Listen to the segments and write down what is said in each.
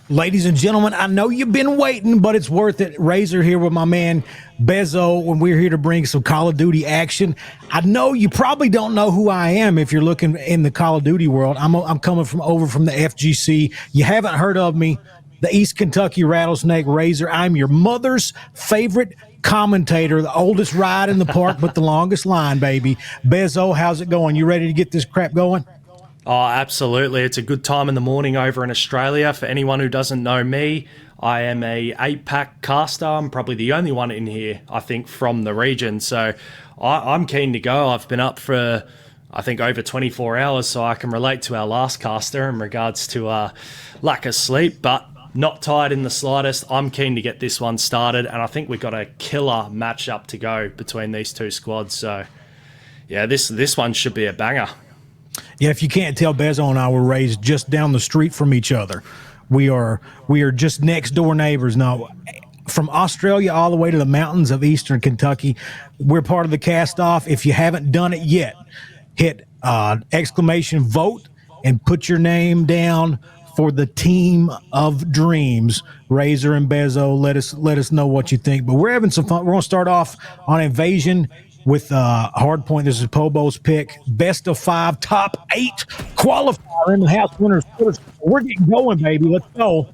Ladies and gentlemen, I know you've been waiting, but it's worth it. Razor here with my man Bezo, and we're here to bring some Call of Duty action. I know you probably don't know who I am if you're looking in the Call of Duty world. I'm coming over from the FGC. You haven't heard of me, the East Kentucky Rattlesnake Razor. I'm your mother's favorite commentator, the oldest ride in the park, but the longest line, baby. Bezo, how's it going? You ready to get this crap going? Oh, absolutely. It's a good time in the morning over in Australia. For anyone who doesn't know me, I am a 8-pack caster. I'm probably the only one in here, I think, from the region. So I'm keen to go. I've been up for, I think, over 24 hours, so I can relate to our last caster in regards to lack of sleep, but not tired in the slightest. I'm keen to get this one started, and I think we've got a killer matchup to go between these two squads. So, yeah, this one should be a banger. Yeah, if you can't tell, Bezo and I were raised just down the street from each other. We are just next door neighbors now. From Australia all the way to the mountains of Eastern Kentucky, we're part of the cast off. If you haven't done it yet, hit exclamation vote and put your name down for the team of dreams. Razor and Bezo, let us know what you think. But we're having some fun. We're going to start off on Invasion with Hardpoint. This is POBO's pick. Best of 5, top 8 qualifier in the house winners. We're getting going, baby. Let's go.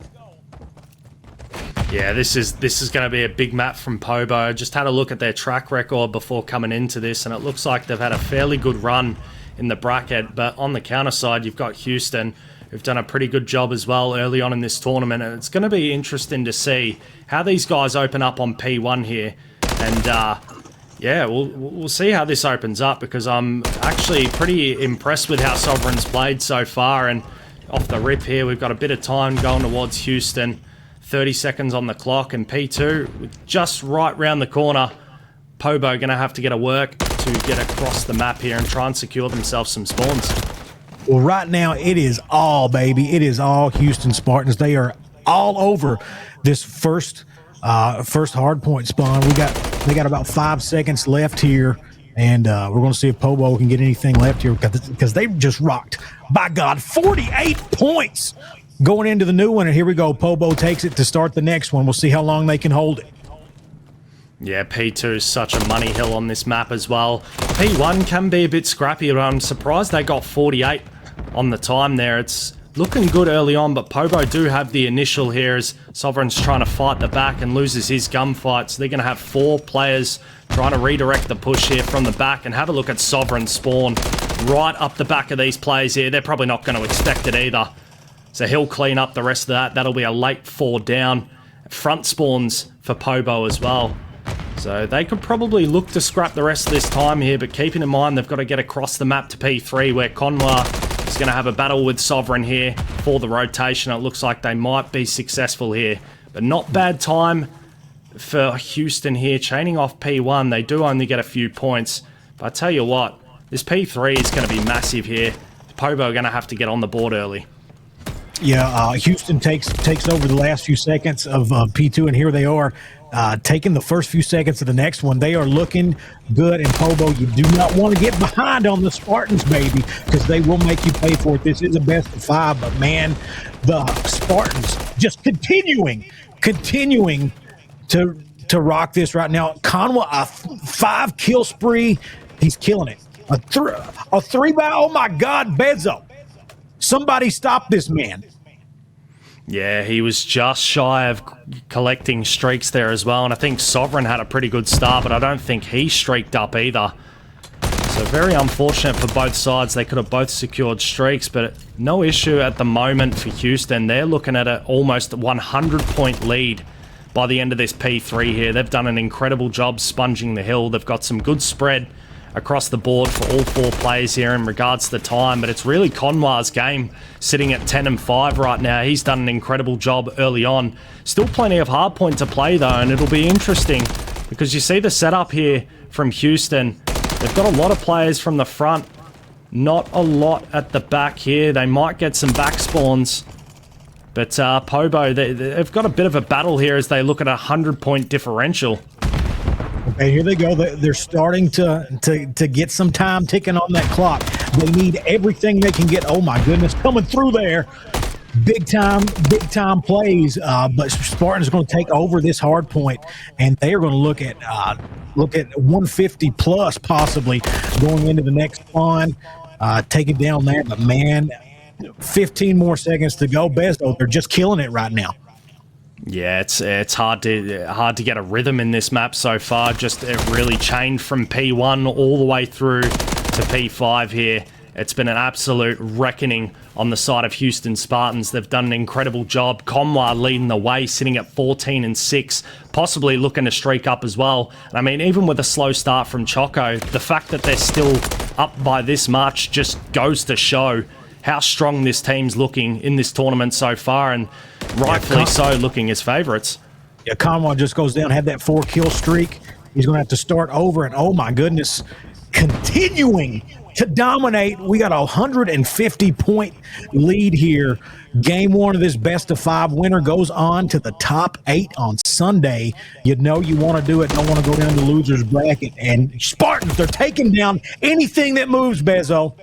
Yeah, this is going to be a big map from POBO. Just had a look at their track record before coming into this, and it looks like they've had a fairly good run in the bracket. But on the counter side, you've got Houston, who've done a pretty good job as well early on in this tournament. And it's going to be interesting to see how these guys open up on P1 here. And yeah, we'll see how this opens up, because I'm actually pretty impressed with how Sovereign's played so far. And off the rip here, we've got a bit of time going towards Houston. 30 seconds on the clock, and P2 just right round the corner. POBO going to have to get a work to get across the map here and try and secure themselves some spawns. Well, right now it is all, baby. It is all Houston Spartans. They are all over this first hardpoint spawn. They got about 5 seconds left here, and we're going to see if POBO can get anything left here, because they've just rocked, by God, 48 points going into the new one. And here we go. POBO takes it to start the next one. We'll see how long they can hold it. Yeah, P2 is such a money hill on this map as well. P1 can be a bit scrappy, but I'm surprised they got 48 on the time there. It's looking good early on, but POBO do have the initial here as Sovereign's trying to fight the back and loses his gunfight. So they're going to have 4 players trying to redirect the push here from the back. And have a look at Sovereign spawn right up the back of these players here. They're probably not going to expect it either. So he'll clean up the rest of that. That'll be a late 4 down. Front spawns for POBO as well. So they could probably look to scrap the rest of this time here, but keeping in mind they've got to get across the map to P3, where Conwa is going to have a battle with Sovereign here for the rotation. It looks like they might be successful here, but not bad time for Houston here. Chaining off P1, they do only get a few points, but I tell you what, this P3 is going to be massive here. POBO are going to have to get on the board early. Yeah, Houston takes over the last few seconds of P2, and here they are taking the first few seconds of the next one. They are looking good, and POBO, you do not want to get behind on the Spartans, baby, because they will make you pay for it. This is a best of 5, but man, the Spartans just continuing to rock this right now. Conwa, a 5 kill spree. He's killing it. A 3 by, oh my God, Bezo. Somebody stop this man. Yeah, he was just shy of collecting streaks there as well. And I think Sovereign had a pretty good start, but I don't think he streaked up either. So very unfortunate for both sides. They could have both secured streaks, but no issue at the moment for Houston. They're looking at an almost 100-point lead by the end of this P3 here. They've done an incredible job sponging the hill. They've got some good spread across the board for all 4 players here in regards to the time, but it's really Conwa's game sitting at 10 and 5 right now. He's done an incredible job early on. Still plenty of hardpoint to play though, and it'll be interesting because you see the setup here from Houston. They've got a lot of players from the front, not a lot at the back here. They might get some back spawns, but POBO, they've got a bit of a battle here as they look at a 100-point differential. Okay, here they go. They're starting to get some time ticking on that clock. They need everything they can get. Oh my goodness, coming through there. big time plays. But Spartans are going to take over this hard point, and they are going to look at 150 plus possibly going into the next spawn, take it down there. But man, 15 more seconds to go. Bezo, they're just killing it right now. Yeah, it's hard to get a rhythm in this map so far. Just it really changed from P1 all the way through to P5 here. It's been an absolute reckoning on the side of Houston Spartans. They've done an incredible job. Conwa leading the way, sitting at 14-6, possibly looking to streak up as well. And I mean, even with a slow start from Choco, the fact that they're still up by this much just goes to show how strong this team's looking in this tournament so far, and rightfully so, looking as favourites. Yeah, Conwa just goes down, had that 4-kill streak. He's going to have to start over, and oh my goodness, continuing to dominate. We got a 150-point lead here. Game 1 of this best-of-5 winner goes on to the top 8 on Sunday. You know you want to do it. Don't want to go down the loser's bracket. And Spartans, they're taking down anything that moves, Bezo.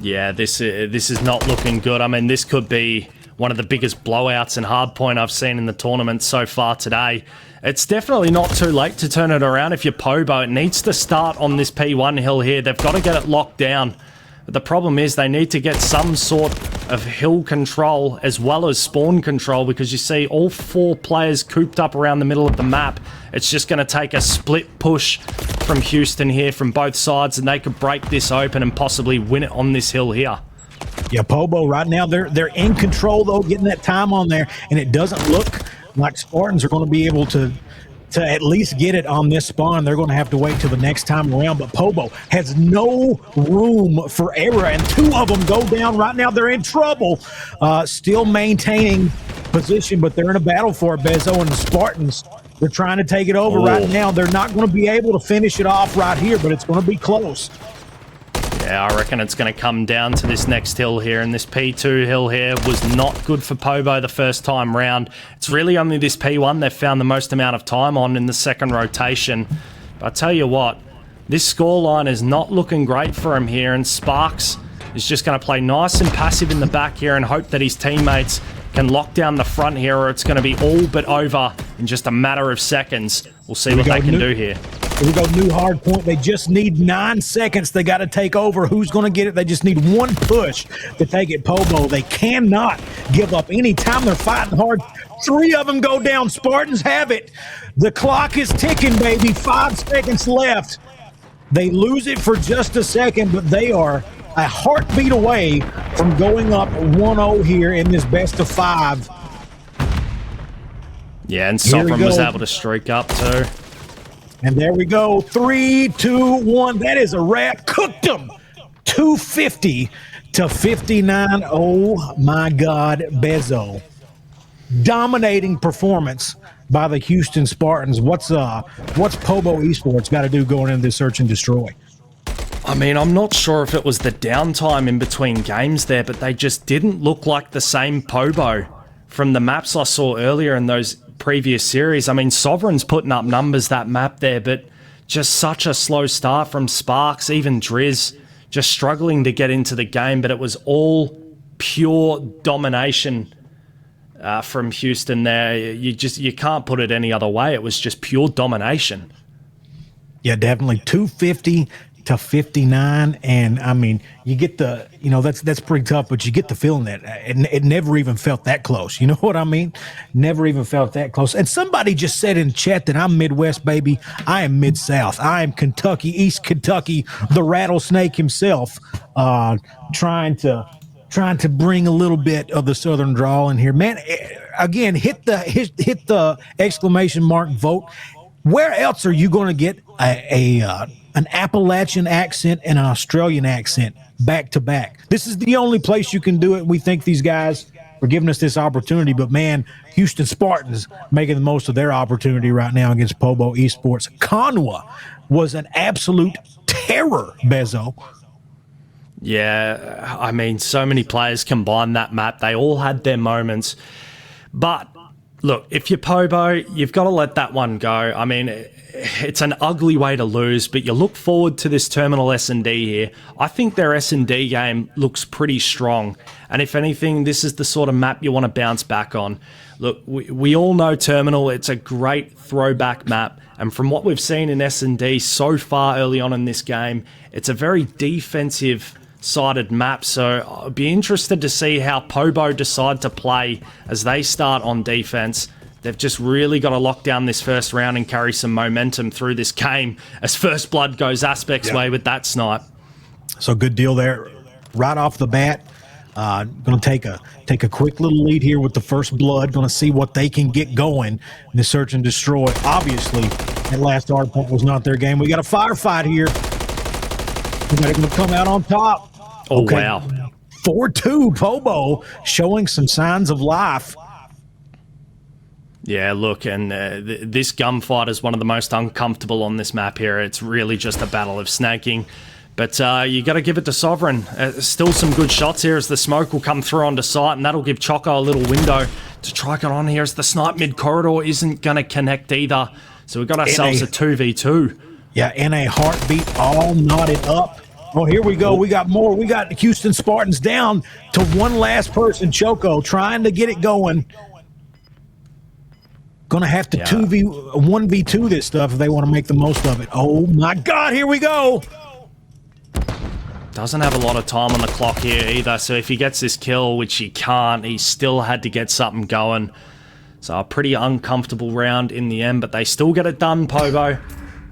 Yeah, this is not looking good. I mean, this could be one of the biggest blowouts and hardpoint I've seen in the tournament so far today. It's definitely not too late to turn it around if you're POBO. It needs to start on this P1 hill here. They've got to get it locked down. But the problem is they need to get some sort of hill control as well as spawn control, because you see all 4 players cooped up around the middle of the map. It's just going to take a split push from Houston here from both sides, and they could break this open and possibly win it on this hill here. Yeah, POBO right now, they're in control, though, getting that time on there, and it doesn't look like Spartans are going to be able to at least get it on this spawn. They're going to have to wait till the next time around, but POBO has no room for error, and 2 of them go down right now. They're in trouble, still maintaining position, but they're in a battle for it, Bezo, and the Spartans, they're trying to take it over right now. They're not going to be able to finish it off right here, but it's going to be close. Yeah, I reckon it's going to come down to this next hill here, and this P2 hill here was not good for POBO the first time round. It's really only this P1 they've found the most amount of time on in the second rotation. But I tell you what, this scoreline is not looking great for him here, and Sparks is just going to play nice and passive in the back here and hope that his teammates can lock down the front here, or it's going to be all but over in just a matter of seconds. We'll see what they can do here. Here we go, new hard point. They just need 9 seconds. They got to take over. Who's going to get it? They just need 1 push to take it. POBO, they cannot give up any time. They're fighting hard. 3 of them go down. Spartans have it. The clock is ticking, baby. 5 seconds left. They lose it for just a second, but they are a heartbeat away from going up 1-0 here in this best-of-5. Yeah, and Sovereign was able to streak up too. And there we go. 3, 2, 1. That is a wrap. Cooked them. 250 to 59. Oh my God, Bezo. Dominating performance by the Houston Spartans. What's POBO Esports got to do going into this search and destroy? I mean, I'm not sure if it was the downtime in between games there, but they just didn't look like the same POBO from the maps I saw earlier in those previous series. I mean, Sovereign's putting up numbers that map there, but just such a slow start from Sparks, even Driz, just struggling to get into the game, but it was all pure domination from Houston there. You can't put it any other way. It was just pure domination. Yeah, definitely 250 to 59, and I mean, you get the, that's pretty tough, but you get the feeling that it never even felt that close. You know what I mean? Never even felt that close. And somebody just said in chat that I'm Midwest, baby. I am Mid-South. I am Kentucky, East Kentucky, the rattlesnake himself, trying to bring a little bit of the Southern drawl in here, man. Again, hit the exclamation mark vote. Where else are you going to get an Appalachian accent and an Australian accent back to back? This is the only place you can do it. We thank these guys for giving us this opportunity, but man, Houston Spartans making the most of their opportunity right now against POBO Esports. Conwa was an absolute terror, Bezo. Yeah, I mean, so many players combined that map. They all had their moments, but Look, if you're POBO, you've got to let that one go. I mean, it's an ugly way to lose, but you look forward to this Terminal S&D here. I think their S&D game looks pretty strong. And if anything, this is the sort of map you want to bounce back on. Look, we all know Terminal. It's a great throwback map. And from what we've seen in S&D so far early on in this game, it's a very defensive-sided map. So I'll be interested to see how POBO decide to play as they start on defense. They've just really got to lock down this first round and carry some momentum through this game as First Blood goes Aspect's way with that snipe. So good deal there. Right off the bat, going to take a quick little lead here with the First Blood. Going to see what they can get going in the search and destroy. Obviously, that last hard point was not their game. We got a firefight here. They're going to come out on top. Oh, okay. Wow. 4-2 POBO showing some signs of life. Yeah, look, and this gunfight is one of the most uncomfortable on this map here. It's really just a battle of snaking. But you got to give it to Sovereign. Still some good shots here as the smoke will come through onto site, and that'll give Choco a little window to try get on here as the snipe mid-corridor isn't going to connect either. So we've got ourselves a 2v2. Yeah, and a heartbeat all knotted up. Oh, here we go. We got more. We got Houston Spartans down to one last person, Choco, trying to get it going. Gonna have to 1v2 this stuff if they want to make the most of it. Oh my God, here we go. Doesn't have a lot of time on the clock here either, so if he gets this kill, which he can't, he still had to get something going. So a pretty uncomfortable round in the end, but they still get it done, POBO.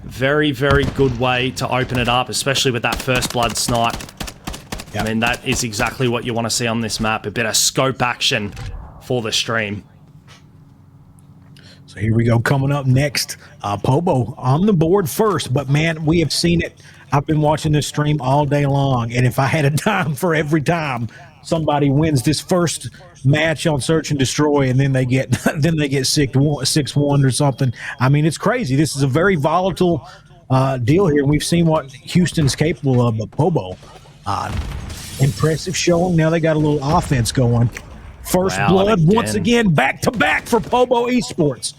Very, very good way to open it up, especially with that First Blood snipe. Yep. I mean, that is exactly what you want to see on this map, a bit of scope action for the stream. So here we go, coming up next, POBO on the board first, but man, we have seen it. I've been watching this stream all day long, and if I had a dime for every time somebody wins this first match on Search and Destroy, and then they get 6-1 or something, I mean, it's crazy. This is a very volatile deal here. We've seen what Houston's capable of, but POBO, impressive showing. Now they got a little offense going. First Blood once again, back-to-back for POBO Esports.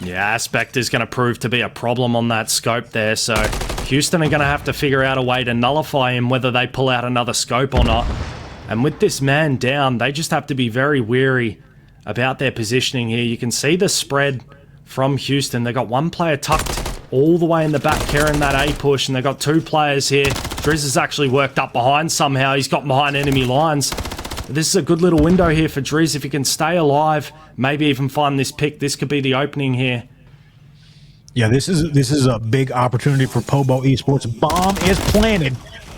Yeah, Aspect is going to prove to be a problem on that scope there, so Houston are going to have to figure out a way to nullify him, whether they pull out another scope or not. And with this man down, they just have to be very wary about their positioning here. You can see the spread from Houston. They got one player tucked all the way in the back carrying that A push, and they got two players here. Driz has actually worked up behind somehow. He's got behind enemy lines. This is a good little window here for Driz. If he can stay alive, maybe even find this pick, this could be the opening here. Yeah, this is a big opportunity for POBO Esports. Bomb is planted.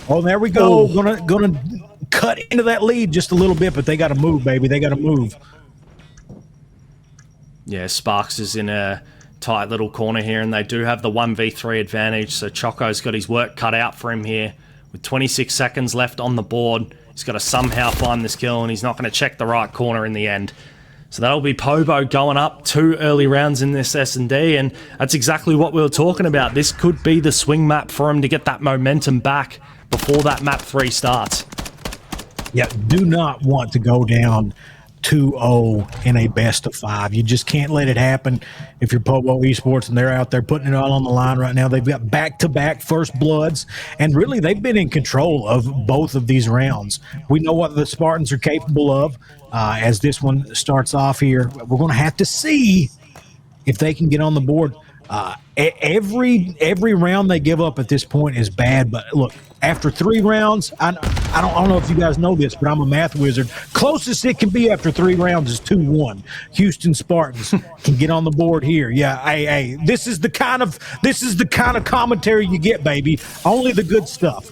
Oh, there we go. Gonna cut into that lead just a little bit, but they got to move, baby. They got to move. Yeah, Sparks is in a tight little corner here, and they do have the 1v3 advantage, so Choco's got his work cut out for him here. With 26 seconds left on the board, he's got to somehow find this kill, and he's not going to check the right corner in the end. So that'll be POBO going up 2 early rounds in this S&D, and that's exactly what we were talking about. This could be the swing map for him to get that momentum back before that map 3 starts. Yeah, do not want to go down 2-0 in a best of 5. You just can't let it happen if you're POBO Esports and they're out there putting it all on the line right now. They've got back-to-back First Bloods, and really they've been in control of both of these rounds. We know what the Spartans are capable of as this one starts off here. We're going to have to see if they can get on the board. Every round they give up at this point is bad, but look, after 3 rounds, I don't know if you guys know this, but I'm a math wizard. Closest it can be after 3 rounds is 2-1. Houston Spartans can get on the board here. Yeah, hey, this is the kind of commentary you get, baby. Only the good stuff.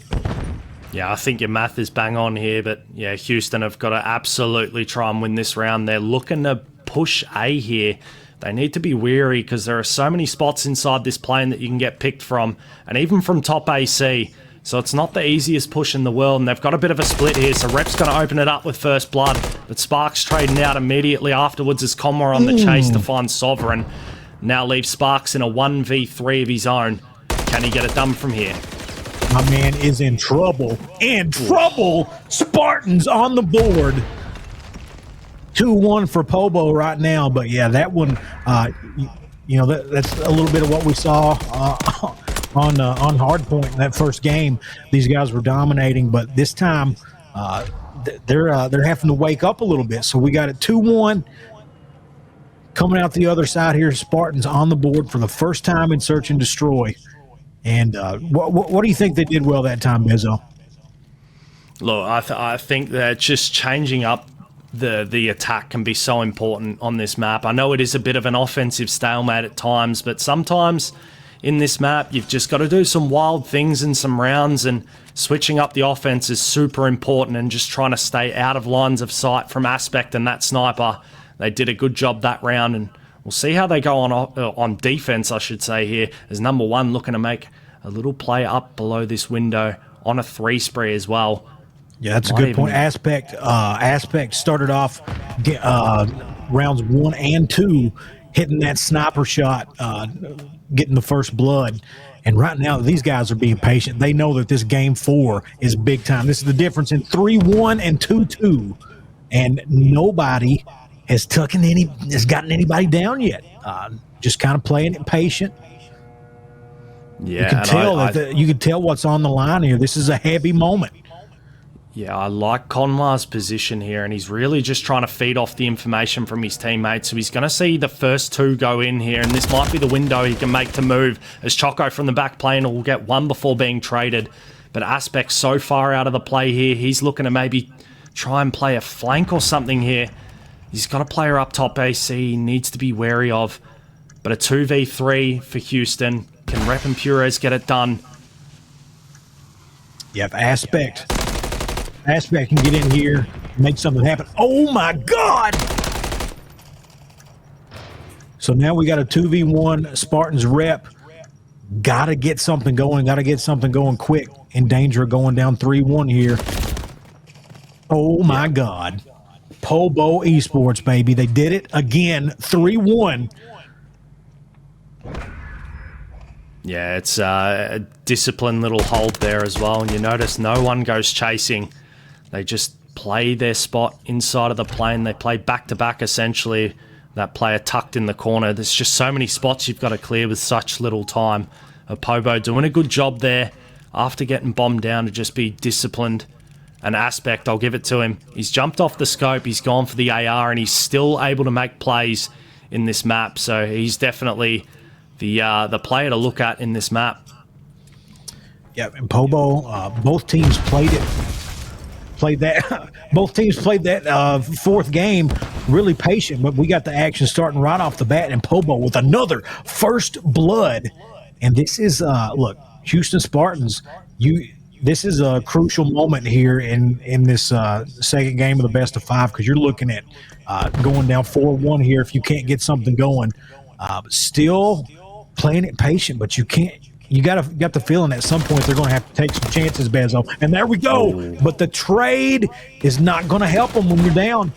Yeah, I think your math is bang on here, but yeah, Houston have got to absolutely try and win this round. They're looking to push A here. They need to be wary because there are so many spots inside this plane that you can get picked from, and even from top AC. So it's not the easiest push in the world, and they've got a bit of a split here. So Rep's going to open it up with First Blood, but Sparks trading out immediately afterwards as Conmore on the chase to find Sovereign. Now leaves Sparks in a 1v3 of his own. Can he get it done from here? My man is in trouble. Spartans on the board. 2-1 for POBO right now, but yeah, that one, that's a little bit of what we saw on Hardpoint in that first game. These guys were dominating, but this time they're having to wake up a little bit. So we got it 2-1. Coming out the other side here, Spartans on the board for the first time in Search and Destroy. And what do you think they did well that time, Bezzo? Look, I think that just changing up the attack can be so important on this map. I know it is a bit of an offensive stalemate at times, but sometimes in this map, you've just got to do some wild things in some rounds, and switching up the offense is super important, and just trying to stay out of lines of sight from Aspect and that sniper. They did a good job that round, and we'll see how they go on defense, I should say, here, as MWIII looking to make a little play up below this window on a 3 spree as well. Yeah, that's a good point. Aspect started off rounds 1 and 2 hitting that sniper shot, getting the first blood. And right now, these guys are being patient. They know that this game 4 is big time. This is the difference in 3-1 and 2-2. And nobody has gotten anybody down yet. Just kind of playing it patient. Yeah, you can tell what's on the line here. This is a heavy moment. Yeah, I like Conmar's position here, and he's really just trying to feed off the information from his teammates. So he's going to see the first 2 go in here, and this might be the window he can make to move, as Choco from the back plane will get 1 before being traded. But Aspect's so far out of the play here, he's looking to maybe try and play a flank or something here. He's got a player up top AC he needs to be wary of. But a 2v3 for Houston. Can Rep and Pures get it done? Yep, Aspect can get in here, make something happen. Oh my God! So now we got a 2v1 Spartans Rep. Gotta get something going quick. In danger of going down 3-1 here. Oh my God. POBO Esports, baby. They did it again. 3-1. Yeah, it's a disciplined little hold there as well. And you notice no one goes chasing. They just play their spot inside of the plane. They play back-to-back, essentially. That player tucked in the corner. There's just so many spots you've got to clear with such little time. POBO doing a good job there after getting bombed down to just be disciplined. An Aspect, I'll give it to him. He's jumped off the scope. He's gone for the AR, and he's still able to make plays in this map. So he's definitely the player to look at in this map. Yeah, and POBO, both teams played that. Both teams played that fourth game really patient, but we got the action starting right off the bat, and POBO with another first blood. And this is look, Houston Spartans, this is a crucial moment here in this second game of the best of 5, because you're looking at going down 4-1 here if you can't get something going. Still playing it patient, but you can't. You got the feeling at some point they're going to have to take some chances, Bezo. And there we go. But the trade is not going to help them when you're down.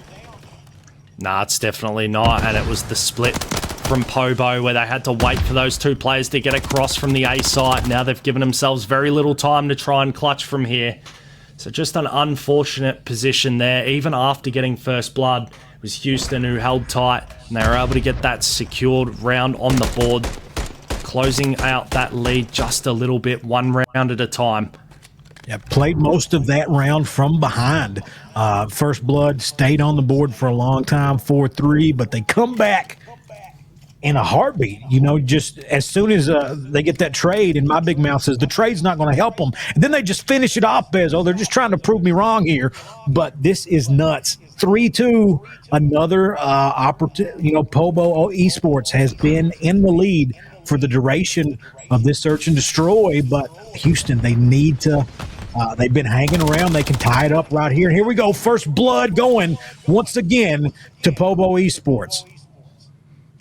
Nah, it's definitely not. And it was the split from POBO where they had to wait for those 2 players to get across from the A site. Now they've given themselves very little time to try and clutch from here. So just an unfortunate position there. Even after getting first blood, it was Houston who held tight, and they were able to get that secured round on the board, closing out that lead just a little bit, 1 round at a time. Yeah, played most of that round from behind. First blood stayed on the board for a long time, 4-3, but they come back in a heartbeat. You know, just as soon as they get that trade, and my big mouth says the trade's not going to help them, and then they just finish it off, Bezo. They're just trying to prove me wrong here, but this is nuts. 3-2, another opportunity. You know, POBO Esports has been in the lead for the duration of this search and destroy, but Houston, they need to they've been hanging around. They can tie it up right here. And here we go, first blood going once again to POBO Esports.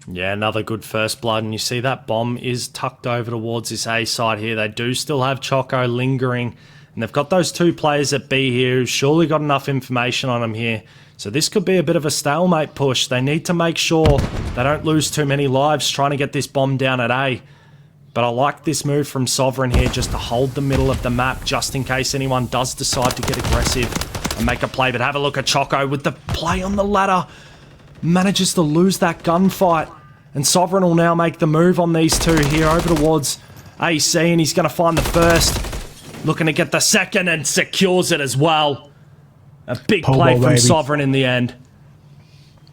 Yeah, another good first blood, and you see that bomb is tucked over towards this A side here. They do still have Choco lingering, and they've got those 2 players at B here who've surely got enough information on them here. So this could be a bit of a stalemate push. They need to make sure they don't lose too many lives trying to get this bomb down at A. But I like this move from Sovereign here, just to hold the middle of the map just in case anyone does decide to get aggressive. and make a play. But have a look at Choco with the play on the ladder. Manages to lose that gunfight. And Sovereign will now make the move on these two here over towards AC, and he's going to find the first. Looking to get the second and secures it as well. A big POBO, play from baby. Sovereign in the end.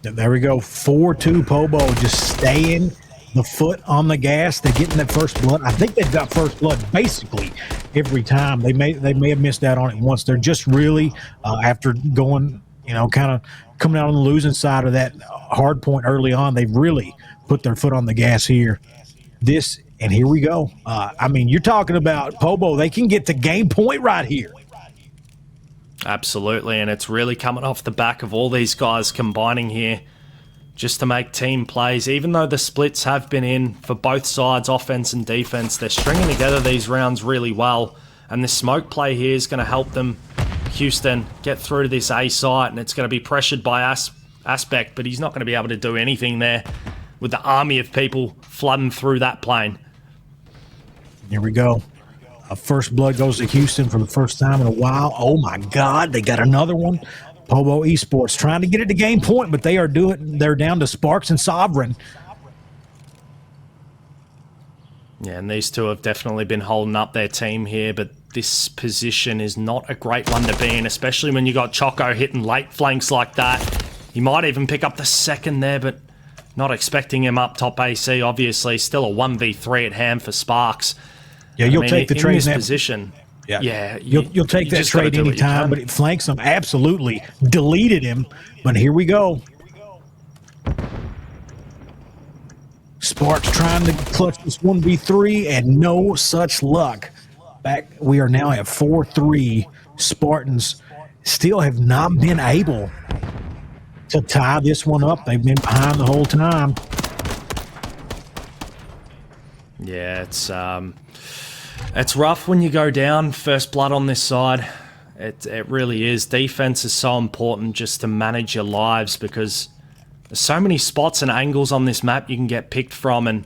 There we go. 4-2 POBO, just staying the foot on the gas. They're getting that first blood. I think they've got first blood basically every time. They may have missed out on it once. They're just really after going, kind of coming out on the losing side of that hard point early on. They've really put their foot on the gas here. And here we go. I mean, you're talking about POBO. They can get to game point right here. Absolutely, and it's really coming off the back of all these guys combining here just to make team plays. Even though the splits have been in for both sides, offense and defense, they're stringing together these rounds really well. And this smoke play here is going to help them, Houston, get through to this A site, and it's going to be pressured by Aspect, but he's not going to be able to do anything there with the army of people flooding through that plane. Here we go. First blood goes to Houston for the first time in a while. Oh my God, they got another one. POBO Esports trying to get it to game point, but they're down to Sparks and Sovereign. Yeah, and these two have definitely been holding up their team here, but this position is not a great one to be in, especially when you got Choco hitting late flanks like that. He might even pick up the second there, but not expecting him up top AC, obviously. Still a 1v3 at hand for Sparks. Yeah, you'll take the trade in this position. Yeah, you'll take that trade anytime, but it flanks him. Absolutely deleted him. But here we go. Sparks trying to clutch this 1v3 and no such luck. We are now at 4-3. Spartans still have not been able to tie this one up. They've been behind the whole time. Yeah, it's rough when you go down first blood on this side. It really is. Defense is so important just to manage your lives because there's so many spots and angles on this map you can get picked from, and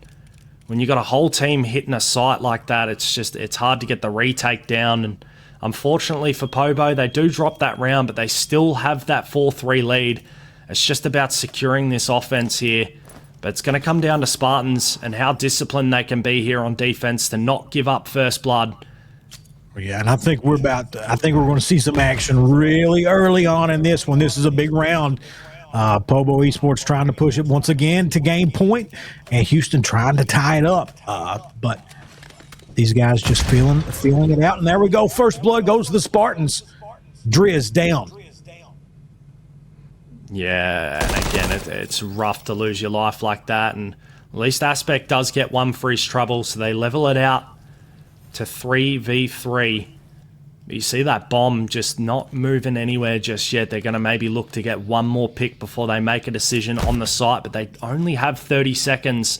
when you got a whole team hitting a site like that, it's hard to get the retake down. And unfortunately for POBO, they do drop that round, but they still have that 4-3 lead. It's just about securing this offense here. But it's going to come down to Spartans and how disciplined they can be here on defense to not give up first blood. Yeah, and I think we're going to see some action really early on in this one. This is a big round. POBO Esports trying to push it once again to game point, and Houston trying to tie it up. But these guys just feeling it out. And there we go. First blood goes to the Spartans. Driz down. Yeah, and again, it's rough to lose your life like that, and at least Aspect does get one for his trouble, so they level it out to 3v3. But you see that bomb just not moving anywhere just yet. They're going to maybe look to get one more pick before they make a decision on the site, but they only have 30 seconds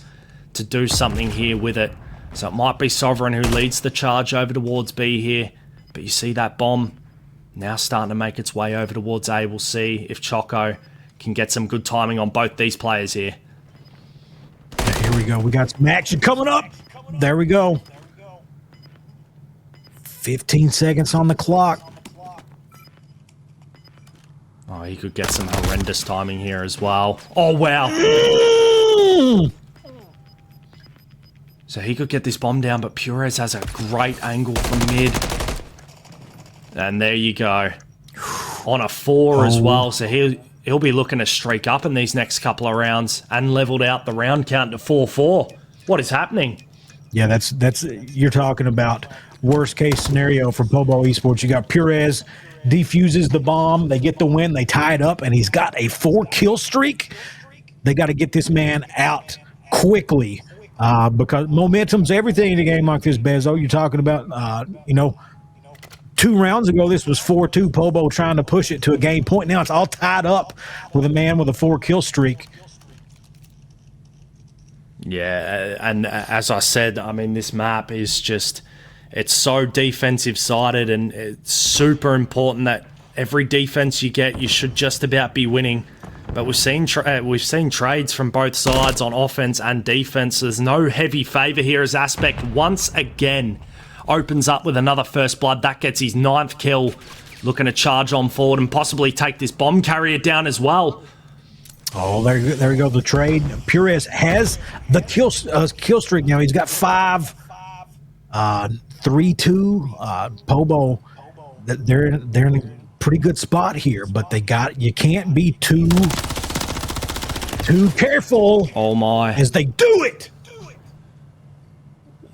to do something here with it. So it might be Sovereign who leads the charge over towards B here, but you see that bomb now starting to make its way over towards A. We'll see if Choco can get some good timing on both these players here. Yeah, here we go. We got some action coming up. There we go. 15 seconds on the clock. Oh, he could get some horrendous timing here as well. Oh, wow. So he could get this bomb down, but Purez has a great angle from mid. And there you go. On a 4 as well, so he'll be looking to streak up in these next couple of rounds and leveled out the round count to 4-4. What is happening? Yeah, that's you're talking about worst case scenario for POBO Esports. You got Purez defuses the bomb, they get the win, they tie it up, and he's got a 4-kill streak. They got to get this man out quickly because momentum's everything in a game like this, Bezo. You're talking about, 2 rounds ago, this was 4-2, POBO trying to push it to a game point. Now it's all tied up with a man with a 4-kill streak. Yeah, and as I said, I mean, this map is just, it's so defensive-sided, and it's super important that every defense you get, you should just about be winning. But we've seen trades from both sides on offense and defense. There's no heavy favor here as Aspect once again opens up with another first blood. That gets his 9th kill. looking to charge on forward and possibly take this bomb carrier down as well. Oh, there we go. The trade. Perez has the kill streak now. He's got 5, 3-2. POBO, they're in a pretty good spot here, but you can't be too careful. Oh my! As they do it.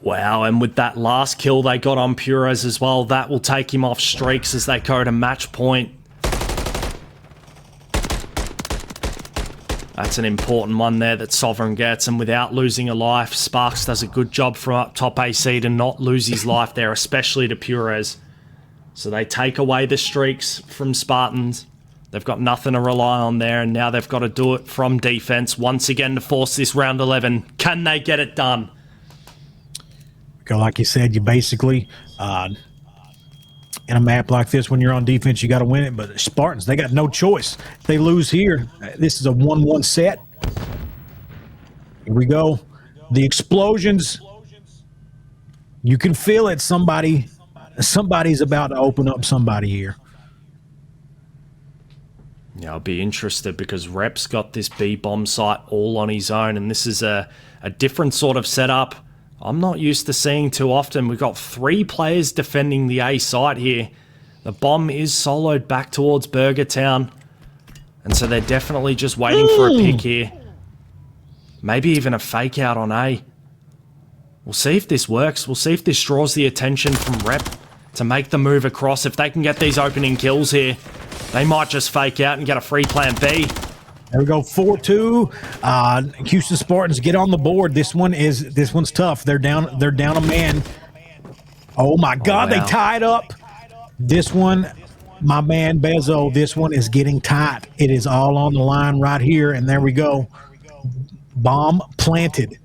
Wow, and with that last kill they got on Perez as well, that will take him off streaks as they go to match point. That's an important one there that Sovereign gets, and without losing a life, Sparks does a good job from up top AC to not lose his life there, especially to Perez. So they take away the streaks from Spartans. They've got nothing to rely on there, and now they've got to do it from defense once again to force this round 11. Can they get it done? Like you said, you basically, in a map like this, when you're on defense, you got to win it. But Spartans, they got no choice. If they lose here, this is a 1-1 set. Here we go. The explosions. You can feel it. Somebody's about to open up somebody here. Yeah, I'll be interested because Rep's got this B bomb site all on his own, and this is a different sort of setup I'm not used to seeing too often. We've got 3 players defending the A site here. The bomb is soloed back towards Burger Town, and so they're definitely just waiting for a pick here. Maybe even a fake out on A. We'll see if this works. We'll see if this draws the attention from Rep to make the move across. If they can get these opening kills here, they might just fake out and get a free plan B. There we go, 4-2. Houston Spartans get on the board. This one's tough. They're down a man. Oh my God, wow. They tied up. This one, my man Bezo, this one is getting tight. It is all on the line right here, and there we go. Bomb planted.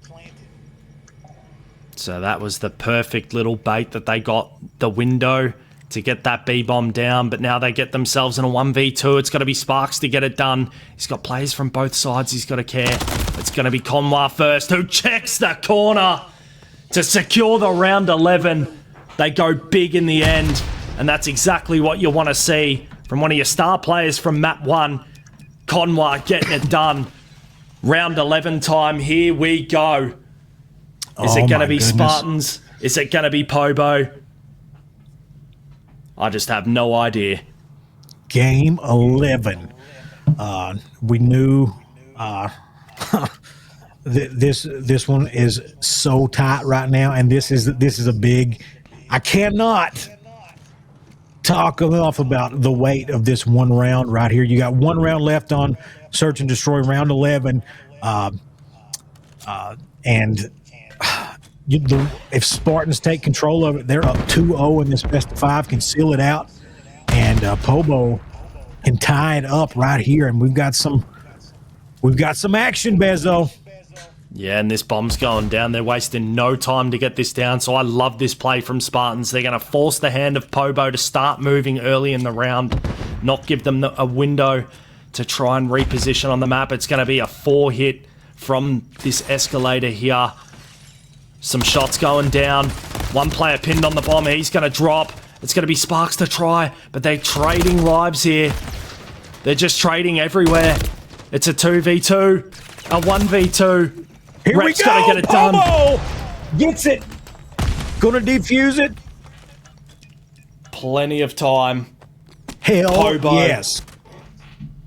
So that was the perfect little bait that they got the window to get that B-bomb down, but now they get themselves in a 1v2. It's got to be Sparks to get it done. He's got players from both sides. He's got to care. It's going to be Conwar first, who checks the corner to secure the round 11. They go big in the end, and that's exactly what you want to see from one of your star players from map 1. Conwar getting it done. Round 11 time. Here we go. Is it going to be Spartans? Is it going to be POBO? I just have no idea. Game 11. We knew this one is so tight right now, and this is a big. I cannot talk enough about the weight of this one round right here. You got one round left on Search and Destroy round 11, and. If Spartans take control of it, they're up 2-0 in this best of 5, can seal it out, and POBO can tie it up right here. And we've got some action, Bezo. Yeah, and this bomb's going down. They're wasting no time to get this down. So I love this play from Spartans. They're going to force the hand of POBO to start moving early in the round, not give them a window to try and reposition on the map. It's going to be a 4-hit from this escalator here. Some shots going down. One player pinned on the bomb. He's going to drop. It's going to be Sparks to try, but they're trading lives here. They're just trading everywhere. It's a 2v2, a 1v2. Here Rep's we go. Gotta get it done. POBO gets it. Gonna defuse it. Plenty of time. Hell POBO. yes.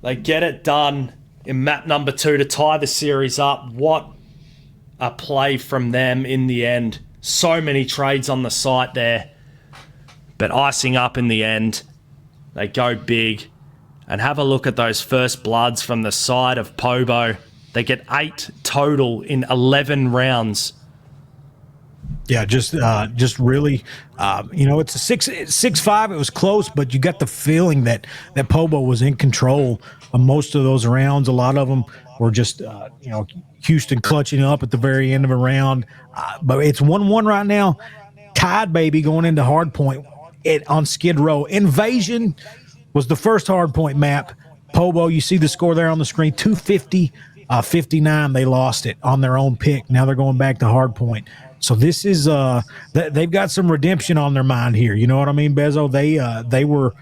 They get it done in map number 2 to tie the series up. What a play from them in the end. So many trades on the site there. But icing up in the end. They go big. And have a look at those first bloods from the side of POBO. They get 8 total in 11 rounds. Yeah, just really, it's a 6-5. It was close, but you got the feeling that POBO was in control of most of those rounds. A lot of them were just, Houston clutching up at the very end of a round. But it's 1-1 right now. Tied, baby, going into hardpoint on Skid Row. Invasion was the first hardpoint map. POBO, you see the score there on the screen, 250-59. They lost it on their own pick. Now they're going back to hardpoint. So this is they've got some redemption on their mind here. You know what I mean, Bezo? They were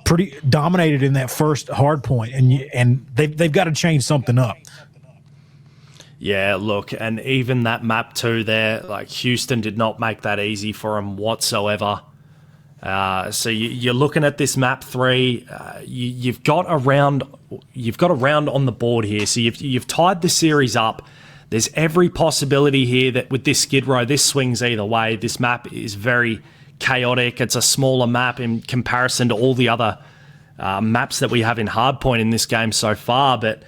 pretty dominated in that first hard point, and they've got to change something up. Yeah, look, and even that map 2 there, like Houston did not make that easy for them whatsoever. So you're looking at this map 3. You've got a round on the board here. So you've tied the series up. There's every possibility here that with this Skid Row, this swings either way. This map is very chaotic. It's a smaller map in comparison to all the other maps that we have in Hardpoint in this game so far, but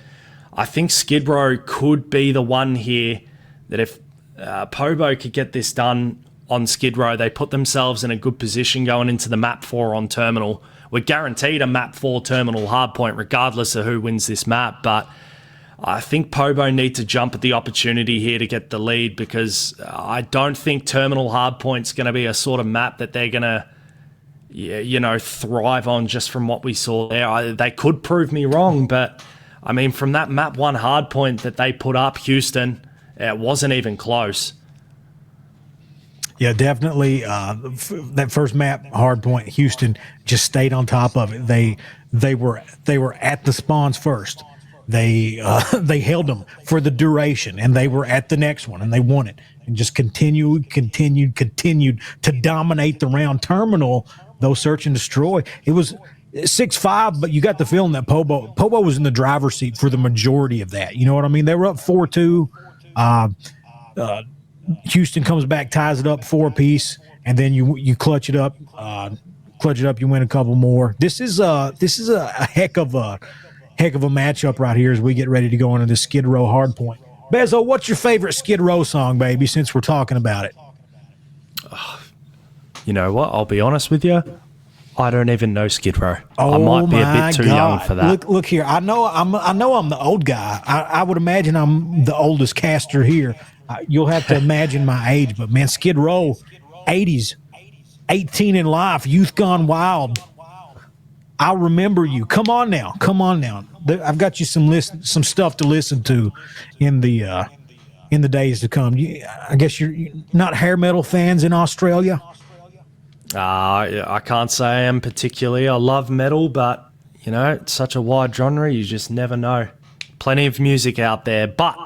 I think Skid Row could be the one here that if POBO could get this done on Skid Row, they put themselves in a good position going into the map 4 on Terminal. We're guaranteed a map 4 Terminal hardpoint regardless of who wins this map, but I think POBO need to jump at the opportunity here to get the lead, because I don't think Terminal hardpoint's going to be a sort of map that they're going to thrive on just from what we saw there. They could prove me wrong, but I mean, from that map 1 hardpoint that they put up, Houston, it wasn't even close. Yeah, definitely. That first map hardpoint, Houston just stayed on top of it. They were at the spawns first. They held them for the duration, and they were at the next one, and they won it, and just continued to dominate the round. Terminal, though, search and destroy. It was 6-5, but you got the feeling that POBO was in the driver's seat for the majority of that. You know what I mean? They were up 4-2. Houston comes back, ties it up 4 apiece, and then you clutch it up. You win a couple more. This is a heck of a matchup right here as we get ready to go into this Skid Row hardpoint. Bezo, what's your favorite Skid Row song, baby? Since we're talking about it. You know what? I'll be honest with you. I don't even know Skid Row. Oh, I might be a bit too young for that. Look here. I know I'm the old guy. I would imagine I'm the oldest caster here. You'll have to imagine my age, but man, Skid Row, 80s, 18 in Life, Youth Gone Wild. I'll remember you. Come on now. I've got you some stuff to listen to in the days to come. I guess you're not hair metal fans in Australia. I can't say I am particularly. I love metal, but it's such a wide genre. You just never know. Plenty of music out there, but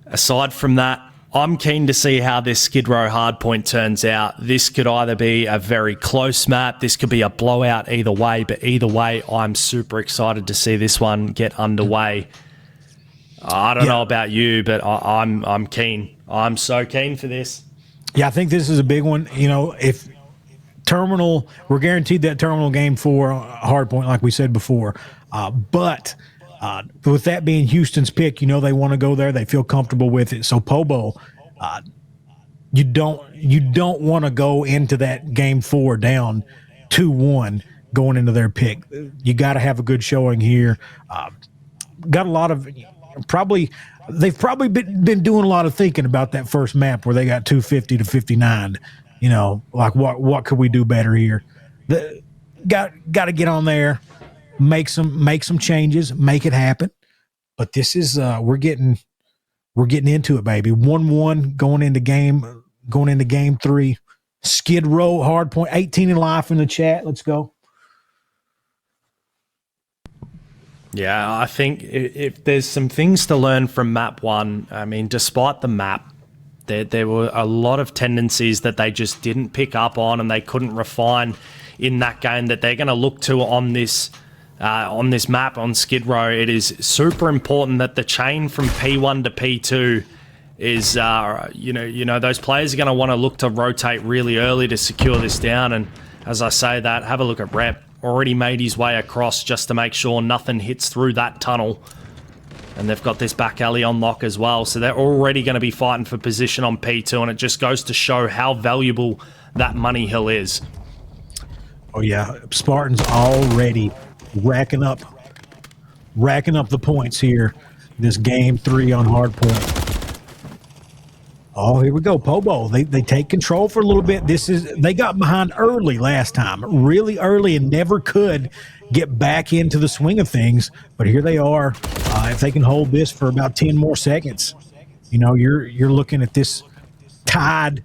aside from that, I'm keen to see how this Skid Row hardpoint turns out. This could either be a very close map, this could be a blowout either way, but either way, I'm super excited to see this one get underway. I don't know about you, but I'm keen. I'm so keen for this. Yeah, I think this is a big one. If Terminal, we're guaranteed that Terminal game 4 hardpoint, like we said before, but with that being Houston's pick, they want to go there. They feel comfortable with it. So POBO, you don't want to go into that game 4 down 2-1 going into their pick. You got to have a good showing here. Got a lot of they've probably been doing a lot of thinking about that first map where they got 250 to 59. Like what could we do better here? Got to get on there. Make some changes, make it happen. But this is we're getting into it, baby. 1-1 going into game 3. Skid Row hardpoint, 18 in Life in the chat. Let's go. Yeah, I think if there's some things to learn from map 1, I mean, despite the map, there were a lot of tendencies that they just didn't pick up on and they couldn't refine in that game that they're going to look to on this map on Skid Row. It is super important that the chain from P1 to P2 is, those players are going to want to look to rotate really early to secure this down. And as I say that, have a look at Rep. Already made his way across just to make sure nothing hits through that tunnel. And they've got this back alley on lock as well. So they're already going to be fighting for position on P2. And it just goes to show how valuable that money hill is. Oh, yeah. Spartans already racking up the points here. This game 3 on hardpoint. Oh, here we go. POBO. They take control for a little bit. They got behind early last time, really early, and never could get back into the swing of things. But here they are. If they can hold this for about 10 more seconds, you're looking at this tied,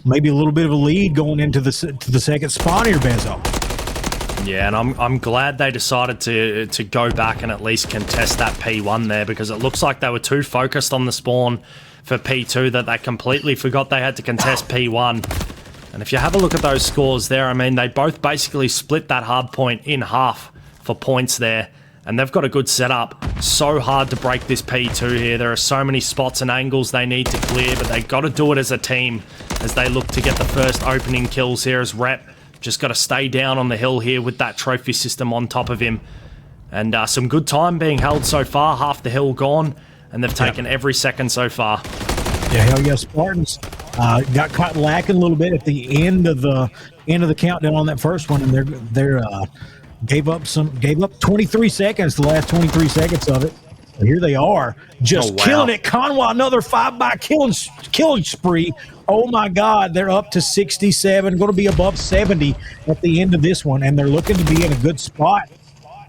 maybe a little bit of a lead going into the second spawn here, Bezo. Yeah, and I'm glad they decided to go back and at least contest that P1 there, because it looks like they were too focused on the spawn for P2 that they completely forgot they had to contest P1. And if you have a look at those scores there, I mean, they both basically split that hard point in half for points there. And they've got a good setup. So hard to break this P2 here. There are so many spots and angles they need to clear, but they've got to do it as a team as they look to get the first opening kills here as Rep. Just got to stay down on the hill here with that trophy system on top of him. And some good time being held so far. Half the hill gone, and they've taken every second so far. Yeah, hell yeah, Spartans got caught lacking a little bit at the end of the countdown on that first one, and they're gave up 23 seconds, the last 23 seconds of it. But here they are, just killing it. Conwa, another 5-by killing spree. Oh my God, they're up to 67, going to be above 70 at the end of this one, and they're looking to be in a good spot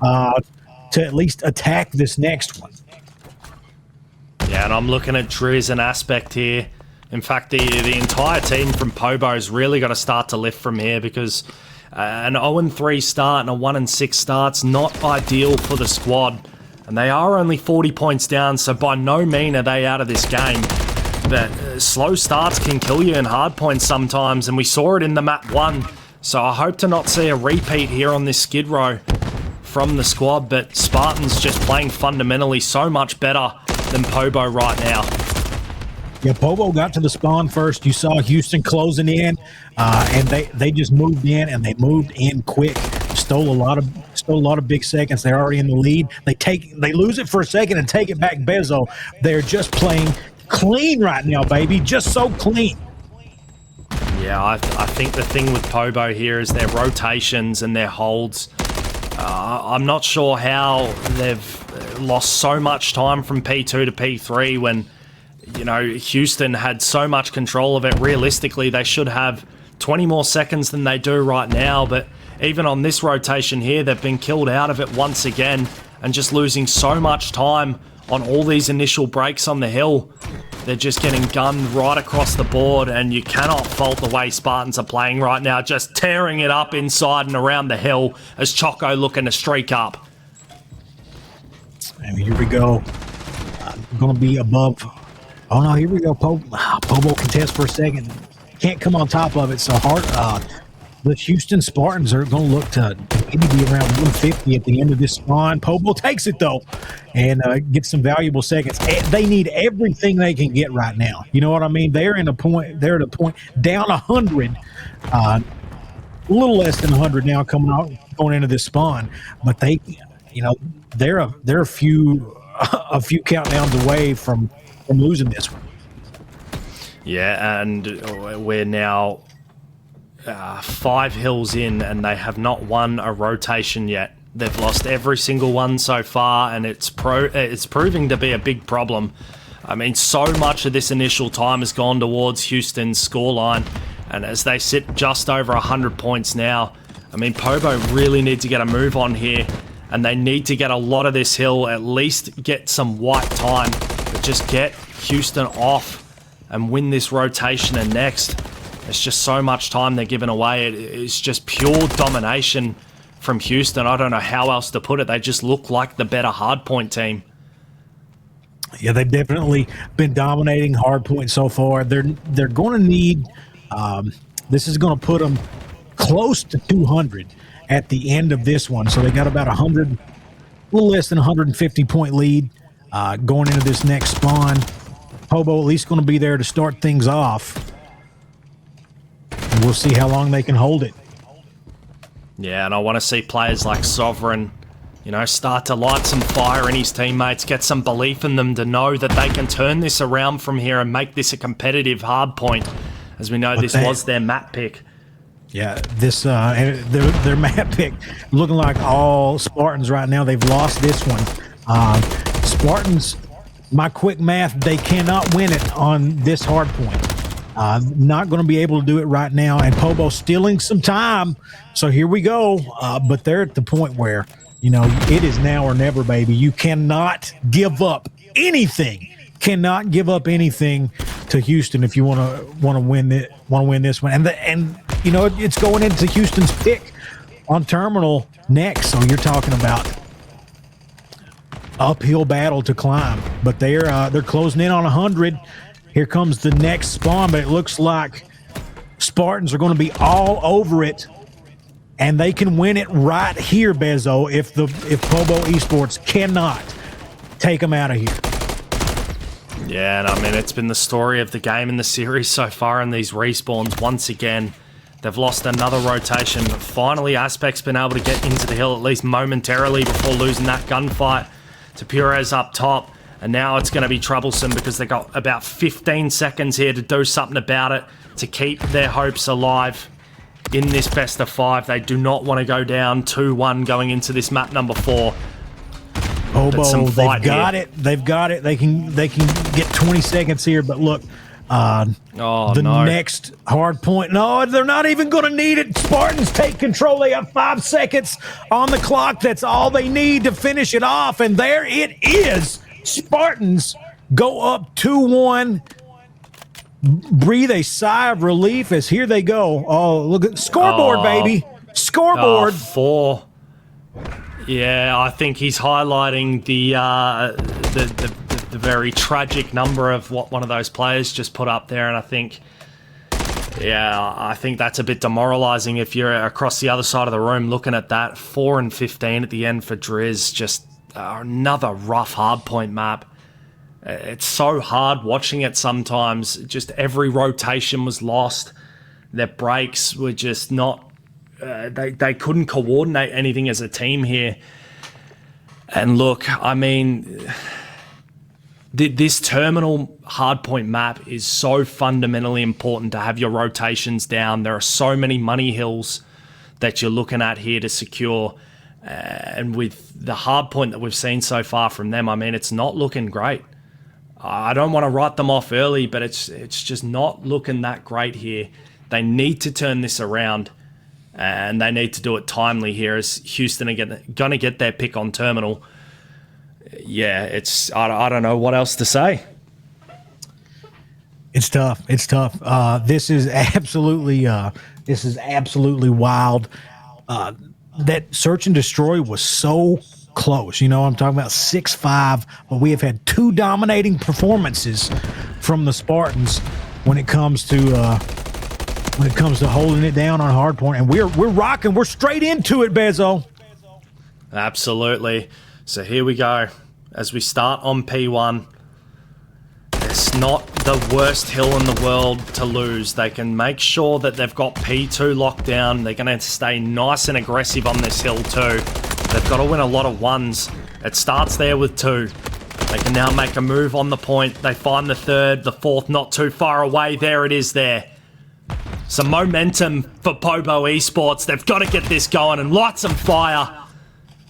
to at least attack this next one. Yeah, and I'm looking at Driz and Aspect here. In fact, the entire team from POBO's really got to start to lift from here, because an 0-3 start and a 1-6 start's not ideal for the squad. And they are only 40 points down, so by no means are they out of this game. But slow starts can kill you in hard points sometimes, and we saw it in the map 1. So I hope to not see a repeat here on this Skid Row from the squad, but Spartans just playing fundamentally so much better than POBO right now. Yeah, POBO got to the spawn first. You saw Houston closing in, and they just moved in, and they moved in quick. Stole a lot of big seconds. They're already in the lead. They lose it for a second and take it back. Bezo, they're just playing clean right now, baby. Just so clean. Yeah, I think the thing with POBO here is their rotations and their holds. I'm not sure how they've lost so much time from P2 to P3 when, you know, Houston had so much control of it. Realistically, they should have 20 more seconds than they do right now, but even on this rotation here, they've been killed out of it once again and just losing so much time on all these initial breaks on the hill. They're just getting gunned right across the board, and you cannot fault the way Spartans are playing right now, just tearing it up inside and around the hill as Choco looking to streak up. And here we go. Going to be above. Oh no, here we go. POBO contest for a second. Can't come on top of it. So hard. The Houston Spartans are going to look to maybe be around 150 at the end of this spawn. POBO takes it though, and gets some valuable seconds. They need everything they can get right now. You know what I mean? They're at a point down 100, a little less than 100 now going into this spawn. But they, you know, they're a few countdowns away from losing this one. Yeah, and we're now 5 hills in, and they have not won a rotation yet. They've lost every single one so far, and it's proving to be a big problem. I mean, so much of this initial time has gone towards Houston's scoreline, and as they sit just over 100 points now, I mean, POBO really need to get a move on here, and they need to get a lot of this hill, at least get some white time, but just get Houston off and win this rotation and next. There's just so much time they're giving away. It's just pure domination from Houston. I don't know how else to put it. They just look like the better hardpoint team. Yeah, they've definitely been dominating hardpoint so far. They're going to need. This is going to put them close to 200 at the end of this one. So they got about 100, a little less than 150 point lead going into this next spawn. POBO at least going to be there to start things off. And we'll see how long they can hold it. Yeah, and I want to see players like Sovereign, you know, start to light some fire in his teammates, get some belief in them to know that they can turn this around from here and make this a competitive hard point. As we know, this was their map pick. Yeah, this their map pick looking like all Spartans right now. They've lost this one. Spartans, my quick math, they cannot win it on this hard point. Not going to be able to do it right now, and POBO stealing some time. So here we go. But they're at the point where, you know, it is now or never, baby. You cannot give up anything. Cannot give up anything to Houston if you want to win this one. And you know, it's going into Houston's pick on terminal next. So you're talking about uphill battle to climb, but they're closing in on 100. Here comes the next spawn, but it looks like Spartans are going to be all over it, and they can win it right here, Bezo, if POBO Esports cannot take them out of here. Yeah, and I mean, it's been the story of the game in the series so far, and these respawns, once again, they've lost another rotation. But finally, Aspect's been able to get into the hill, at least momentarily, before losing that gunfight to Perez up top. And now it's going to be troublesome because they've got about 15 seconds here to do something about it, to keep their hopes alive in this best of 5. They do not want to go down 2-1 going into this map number 4. POBO, they've got it. They've got it. They can get 20 seconds here, but look, next hard point. No, they're not even going to need it. Spartans take control. They have 5 seconds on the clock. That's all they need to finish it off, and there it is. Spartans go up 2-1. Breathe a sigh of relief as here they go. Oh, look at scoreboard, baby. Scoreboard. 4. Yeah, I think he's highlighting the very tragic number of what one of those players just put up there, and I think that's a bit demoralizing if you're across the other side of the room looking at that. 4 and 15 at the end for Driz. Just another rough hardpoint map. It's so hard watching it sometimes. Just every rotation was lost. Their breaks were just not... They couldn't coordinate anything as a team here. And look, I mean, this terminal hardpoint map is so fundamentally important to have your rotations down. There are so many money hills that you're looking at here to secure. And with the hardpoint that we've seen so far from them, I mean, it's not looking great. I don't want to write them off early, but it's just not looking that great here. They need to turn this around. And they need to do it timely here, as Houston are going to get their pick on terminal. Yeah, I don't know what else to say. It's tough. It's tough. This is absolutely wild. That search and destroy was so close. You know, I'm talking about 6-5, but we have had 2 dominating performances from the Spartans when it comes to holding it down on hardpoint, and we're rocking. We're straight into it, Bezo. Absolutely. So here we go. As we start on P1, it's not the worst hill in the world to lose. They can make sure that they've got P2 locked down. They're going to stay nice and aggressive on this hill too. They've got to win a lot of 1s. It starts there with 2. They can now make a move on the point. They find the 3rd, the 4th not too far away. There it is there. Some momentum for POBO Esports. They've got to get this going and light some fire.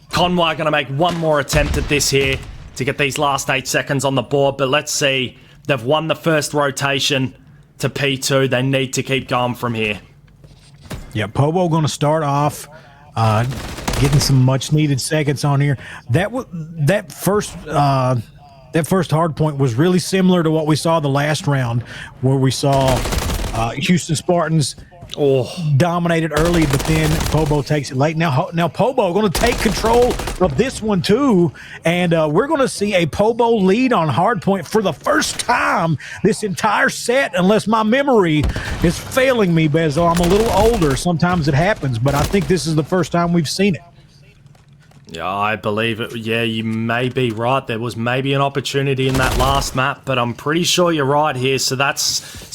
Conway going to make one more attempt at this here to get these last 8 seconds on the board. But let's see. They've won the first rotation to P2. They need to keep going from here. Yeah, POBO going to start off getting some much-needed seconds on here. That first hard point was really similar to what we saw the last round, where we saw Houston Spartans dominated early, but then POBO takes it late. Now POBO going to take control of this one too, and we're going to see a POBO lead on hardpoint for the first time this entire set, unless my memory is failing me, Bezo. I'm a little older. Sometimes it happens, but I think this is the first time we've seen it. Yeah, I believe it. Yeah, you may be right. There was maybe an opportunity in that last map, but I'm pretty sure you're right here. So that's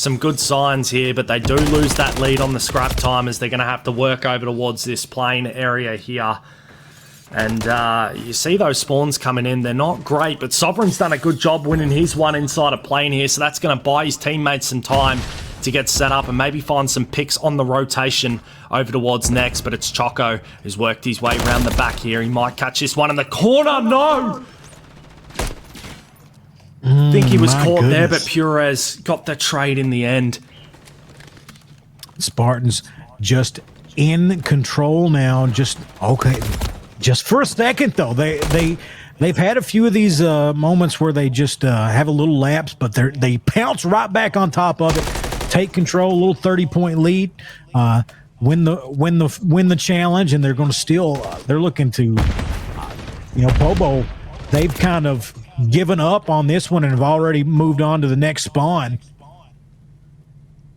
some good signs here, but they do lose that lead on the scrap time, as they're going to have to work over towards this plain area here. And you see those spawns coming in. They're not great, but Sovereign's done a good job winning his one inside a plane here, so that's going to buy his teammates some time to get set up and maybe find some picks on the rotation over towards next. But it's Choco who's worked his way around the back here. He might catch this one in the corner. No! I think he was caught there, but Perez got the trade in the end. Spartans just in control now. Just for a second though. They've had a few of these moments where they just have a little lapse, but they pounce right back on top of it. Take control, a little 30-point lead. win the challenge, and they're going to still they're looking to, POBO. They've kind of given up on this one and have already moved on to the next spawn.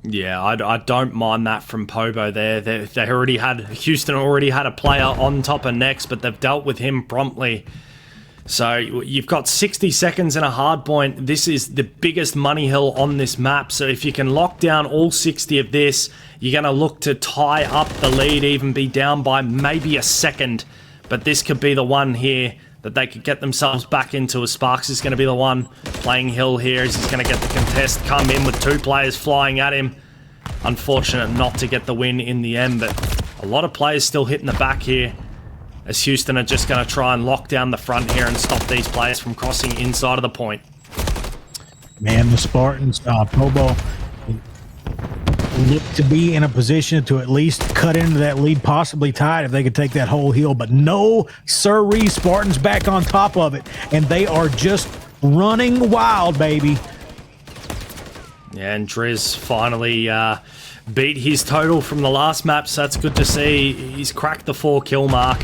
Yeah, I don't mind that from POBO there. They already had, Houston already had a player on top of next, but they've dealt with him promptly. So you've got 60 seconds and a hard point. This is the biggest money hill on this map. So if you can lock down all 60 of this, you're going to look to tie up the lead, even be down by maybe a second. But this could be the one here that they could get themselves back into. As Sparks is going to be the one playing hill here, as he's going to get the contest come in with 2 players flying at him. Unfortunate not to get the win in the end, but a lot of players still hitting the back here, as Houston are just going to try and lock down the front here and stop these players from crossing inside of the point. Man, the Spartans, POBO, look to be in a position to at least cut into that lead, possibly tied if they could take that whole hill. But no, sirree, Spartans back on top of it, and they are just running wild, baby. Yeah, and Driz finally beat his total from the last map, so that's good to see. He's cracked the 4 kill mark.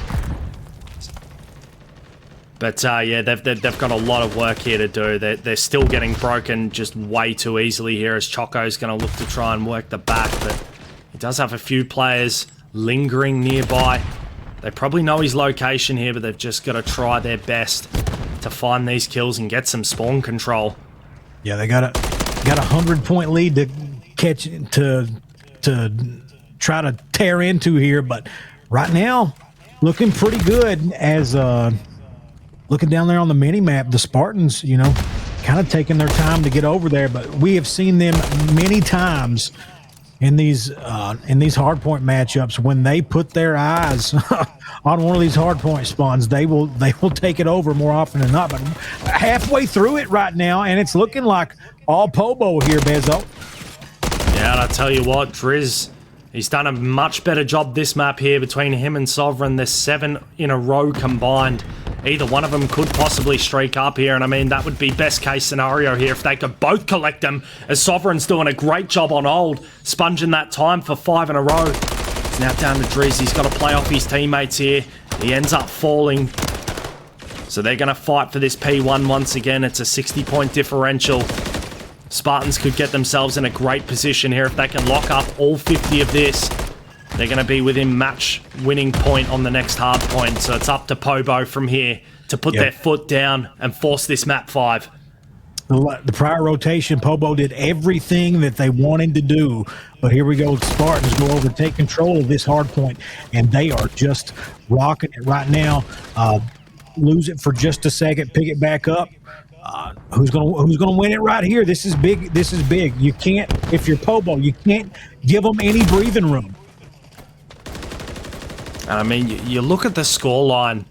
But yeah, they've got a lot of work here to do. They're still getting broken just way too easily here, as Choco's going to look to try and work the back. But he does have a few players lingering nearby. They probably know his location here, but they've just got to try their best to find these kills and get some spawn control. Yeah, they got a 100-point lead to catch, to try to tear into here, but right now looking pretty good. As looking down there on the mini map, the Spartans, kind of taking their time to get over there, but we have seen them many times in these hardpoint matchups. When they put their eyes on one of these hardpoint spawns, they will take it over more often than not. But halfway through it right now, and it's looking like all POBO here, Bezo. Yeah, and I tell you what, Driz, he's done a much better job this map here. Between him and Sovereign, there's 7 in a row combined. Either one of them could possibly streak up here, and I mean, that would be best case scenario here if they could both collect them, as Sovereign's doing a great job on hold, sponging that time for 5 in a row. He's now down to Driz. He's got to play off his teammates here. He ends up falling. So they're going to fight for this P1 once again. It's a 60-point differential. Spartans could get themselves in a great position here if they can lock up all 50 of this. They're going to be within match winning point on the next hard point. So it's up to POBO from here to put their foot down and force this map 5. The prior rotation, POBO did everything that they wanted to do, but here we go. Spartans go over, take control of this hard point, and they are just rocking it right now. Lose it for just a second, pick it back up. Who's gonna win it right here? This is big. This is big. You can't, if you're POBO, you can't give them any breathing room. And I mean, you look at the scoreline.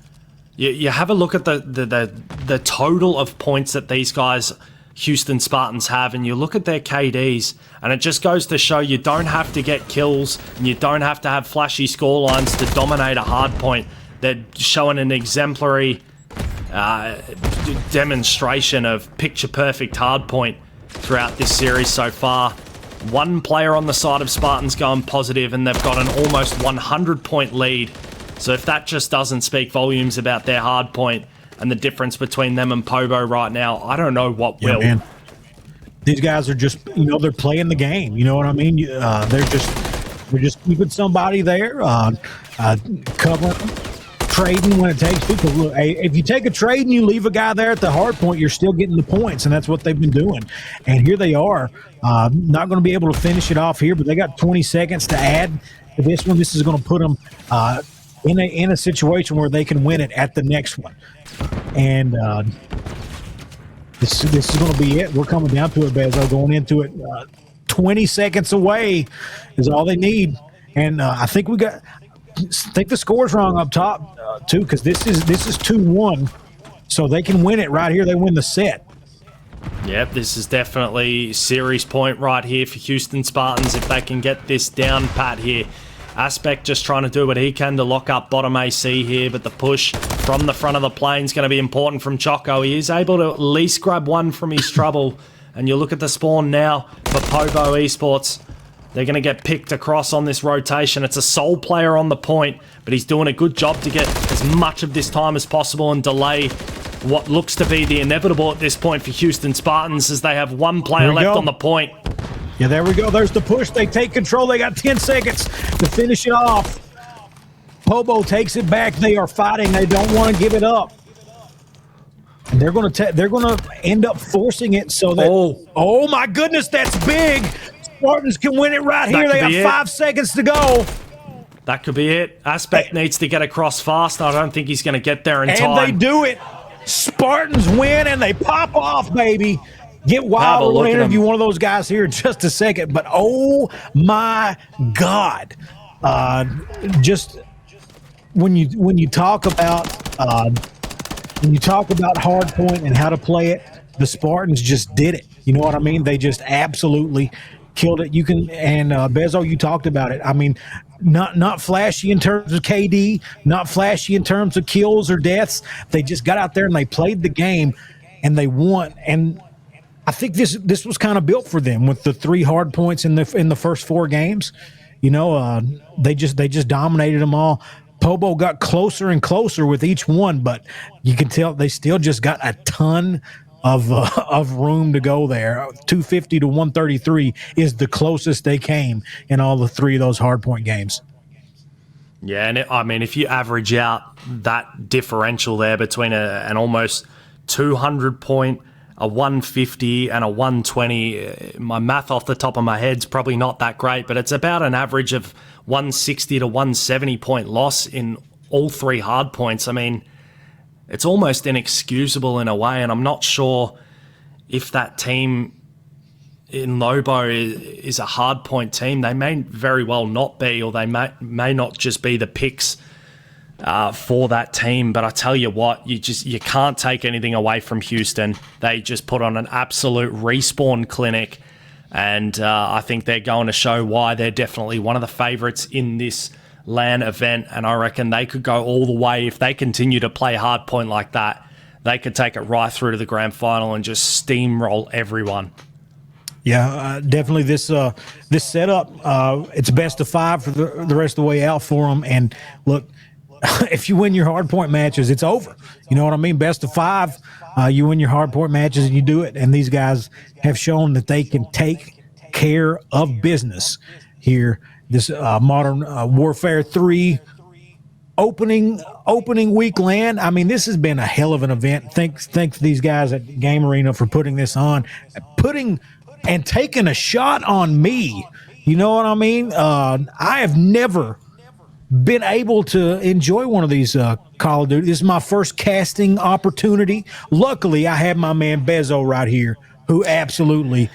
You have a look at the total of points that these guys, Houston Spartans, have, and you look at their KDs, and it just goes to show you don't have to get kills, and you don't have to have flashy scorelines to dominate a hard point. They're showing an exemplary demonstration of picture-perfect hard point throughout this series so far. One player on the side of Spartans going positive, and they've got an almost 100-point lead. So if that just doesn't speak volumes about their hard point and the difference between them and POBO right now, I don't know what will. Man. These guys are just, they're playing the game. You know what I mean? They're just keeping somebody there, covering, trading when it takes to. Because look, if you take a trade and you leave a guy there at the hard point, you're still getting the points, and that's what they've been doing. And here they are, not going to be able to finish it off here, but they got 20 seconds to add to this one. This is going to put them in a situation where they can win it at the next one. And this is going to be it. We're coming down to it, Bezo, going into it. 20 seconds away is all they need. And I think the score's wrong up top too, because this is 2-1, so they can win it right here. They win the set. Yep, this is definitely series point right here for Houston Spartans if they can get this down pat here. Aspect just trying to do what he can to lock up bottom AC here, but the push from the front of the plane is going to be important from Choco. He is able to at least grab one from his trouble, and you look at the spawn now for POBO Esports. They're going to get picked across on this rotation. It's a sole player on the point, but he's doing a good job to get as much of this time as possible and delay what looks to be the inevitable at this point for Houston Spartans, as they have one player left on the point. Yeah, there we go. There's the push. They take control. They got 10 seconds to finish it off. POBO takes it back. They are fighting. They don't want to give it up. And they're going to end up forcing it so that oh my goodness, that's big. Spartans can win it right here. They got 5 seconds to go. That could be it. Aspect needs to get across fast. I don't think he's going to get there in time. And they do it. Spartans win and they pop off, baby. Get wild. We're going to interview one of those guys here in just a second. But oh my God. Just when you talk about hard point and how to play it, the Spartans just did it. You know what I mean? They just absolutely killed it. You can, and Bezo, you talked about it. I mean, not flashy in terms of KD, not flashy in terms of kills or deaths. They just got out there and they played the game and they won. And I think this was kind of built for them with the 3 hard points in the first 4 games. You know, they just dominated them all. POBO got closer and closer with each one, but you can tell they still just got a ton of room to go there. 250 to 133 is the closest they came in all the 3 of those hardpoint games. Yeah, and I mean, if you average out that differential there between an almost 200 point, a 150 and a 120, my math off the top of my head is probably not that great, but it's about an average of 160 to 170 point loss in all 3 hard points. I mean, it's almost inexcusable in a way, and I'm not sure if that team in Lobo is a hard point team. They may very well not be, or they may not just be the picks for that team. But I tell you what, you can't take anything away from Houston. They just put on an absolute respawn clinic, and I think they're going to show why they're definitely one of the favorites in this LAN event, and I reckon they could go all the way. If they continue to play hardpoint like that, they could take it right through to the grand final and just steamroll everyone. Yeah, definitely this setup, it's best of 5 for the rest of the way out for them. And look, if you win your hardpoint matches, it's over. You know what I mean? Best of 5, you win your hardpoint matches and you do it. And these guys have shown that they can take care of business here. This Modern Warfare 3 opening week LAN. I mean, this has been a hell of an event. Thanks to these guys at Game Arena for putting this on, and taking a shot on me. You know what I mean? I have never been able to enjoy one of these Call of Duty. This is my first casting opportunity. Luckily, I have my man Bezo right here, who absolutely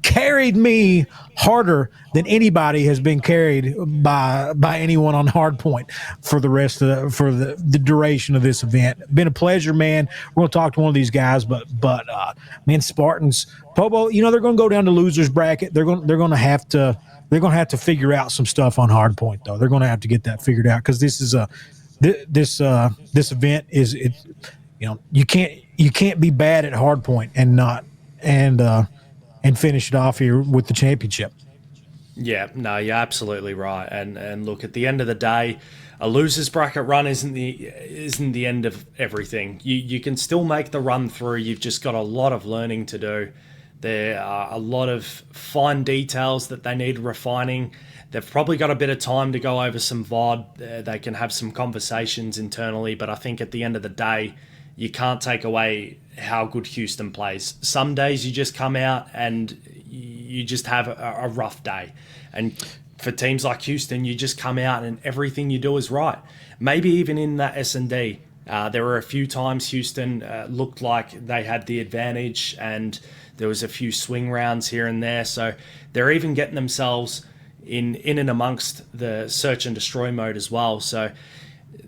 carried me harder than anybody has been carried by anyone on hardpoint for the duration of this event. Been a pleasure, man. We're gonna talk to one of these guys, but man, Spartans, POBO, you know, they're gonna go down to losers bracket. They're gonna have to figure out some stuff on hardpoint, though. They're gonna have to get that figured out, because this is this event is, it, you know, you can't be bad at hardpoint and finish it off here with the championship. Yeah, no, you're absolutely right. And look, at the end of the day, a losers bracket run isn't the end of everything. You can still make the run through. You've just got a lot of learning to do. There are a lot of fine details that they need refining. They've probably got a bit of time to go over some VOD. They can have some conversations internally, but I think at the end of the day, you can't take away how good Houston plays. Some days you just come out and you just have a rough day. And for teams like Houston, you just come out and everything you do is right. Maybe even in that S&D, there were a few times Houston looked like they had the advantage, and there was a few swing rounds here and there. So they're even getting themselves in and amongst the search and destroy mode as well. So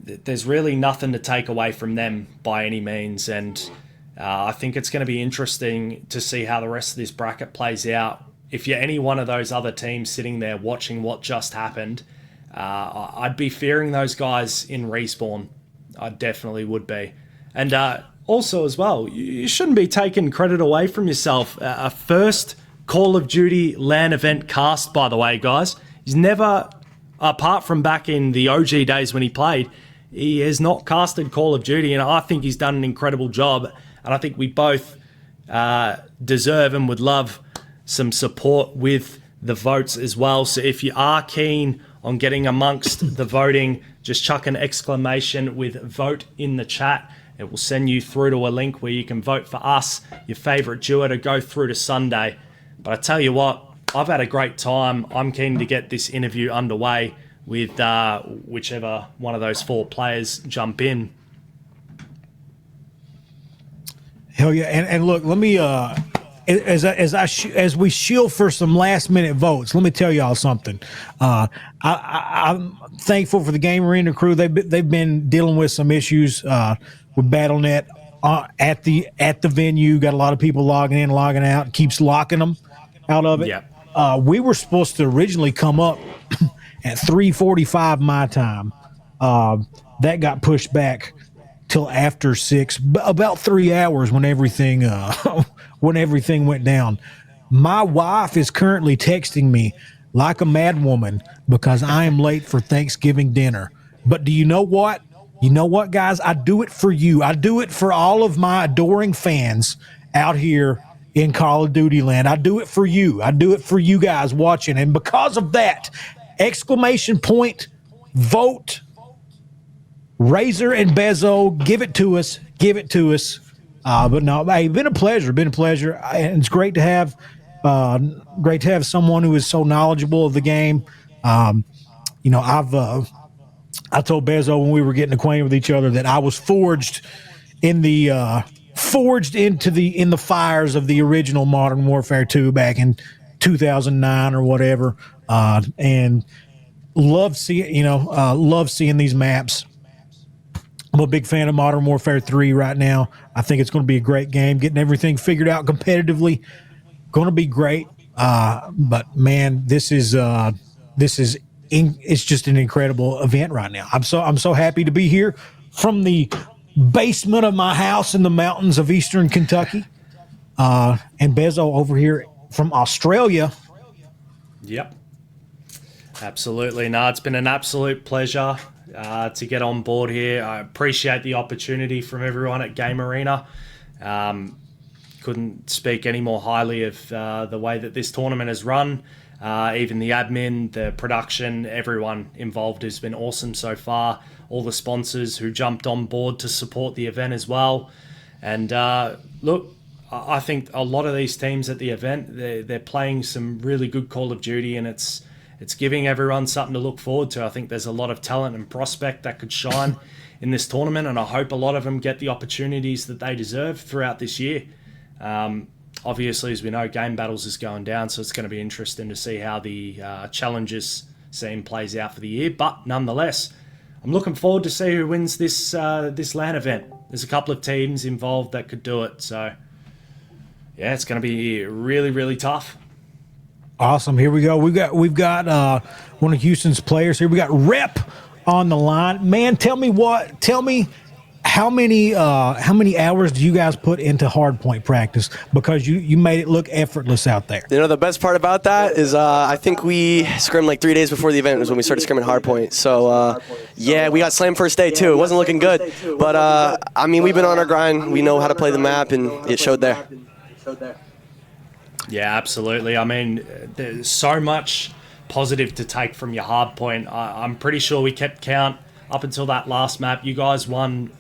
there's really nothing to take away from them by any means. And I think it's going to be interesting to see how the rest of this bracket plays out. If you're any one of those other teams sitting there watching what just happened, I'd be fearing those guys in Respawn. I definitely would be. And also as well, you shouldn't be taking credit away from yourself. A first Call of Duty LAN event cast, by the way, guys. He's never, apart from back in the OG days when he played, he has not casted Call of Duty, and I think he's done an incredible job. And I think we both deserve and would love some support with the votes as well. So if you are keen on getting amongst the voting, just chuck an exclamation with vote in the chat. It will send you through to a link where you can vote for us, your favourite duo, to go through to Sunday. But I tell you what, I've had a great time. I'm keen to get this interview underway with whichever one of those 4 players jump in. Hell yeah! And look, let me as we shield for some last minute votes, let me tell y'all something. I'm thankful for the Game Arena crew. They've been dealing with some issues with BattleNet at the venue. Got a lot of people logging in, logging out. Keeps locking them out of it. Yeah. We were supposed to originally come up at 3:45 my time. That got pushed back till after 6, about 3 hours when everything went down. My wife is currently texting me like a mad woman because I am late for Thanksgiving dinner. But do you know what? You know what, guys? I do it for you. I do it for all of my adoring fans out here in Call of Duty land. I do it for you. I do it for you guys watching. And because of that, exclamation point, vote, Razor and Bezo, give it to us. Give it to us. But no, hey, been a pleasure. And it's great to have someone who is so knowledgeable of the game. I told Bezo when we were getting acquainted with each other that I was forged in the fires of the original Modern Warfare 2 back in 2009 or whatever. And love seeing these maps. I'm a big fan of Modern Warfare 3 right now. I think it's going to be a great game. Getting everything figured out competitively, going to be great. But man, it's just an incredible event right now. I'm so happy to be here from the basement of my house in the mountains of Eastern Kentucky, and Bezo over here from Australia. Yep, absolutely. No, it's been an absolute pleasure to get on board here. I appreciate the opportunity from everyone at Game Arena. Couldn't speak any more highly of the way that this tournament is run. Even the admin, the production, everyone involved has been awesome so far. All the sponsors who jumped on board to support the event as well. And look, I think a lot of these teams at the event, they're playing some really good Call of Duty, and it's giving everyone something to look forward to. I think there's a lot of talent and prospect that could shine in this tournament, and I hope a lot of them get the opportunities that they deserve throughout this year. Obviously, as we know, Game Battles is going down, so it's going to be interesting to see how the challenges scene plays out for the year. But nonetheless, I'm looking forward to see who wins this LAN event. There's a couple of teams involved that could do it, so yeah, it's going to be really, really tough. Awesome. Here we go. We've got one of Houston's players here. We got Rep on the line. Man, tell me how many hours do you guys put into hardpoint practice? Because you made it look effortless out there. You know, the best part about that is I think we scrimmed like 3 days before the event was when we started scrimming hardpoint. So, yeah, we got slammed first day too. It wasn't looking good. But, I mean, we've been on our grind. We know how to play the map, and it showed there. Yeah, absolutely. I mean, there's so much positive to take from your hardpoint. I'm pretty sure we kept count up until that last map. You guys won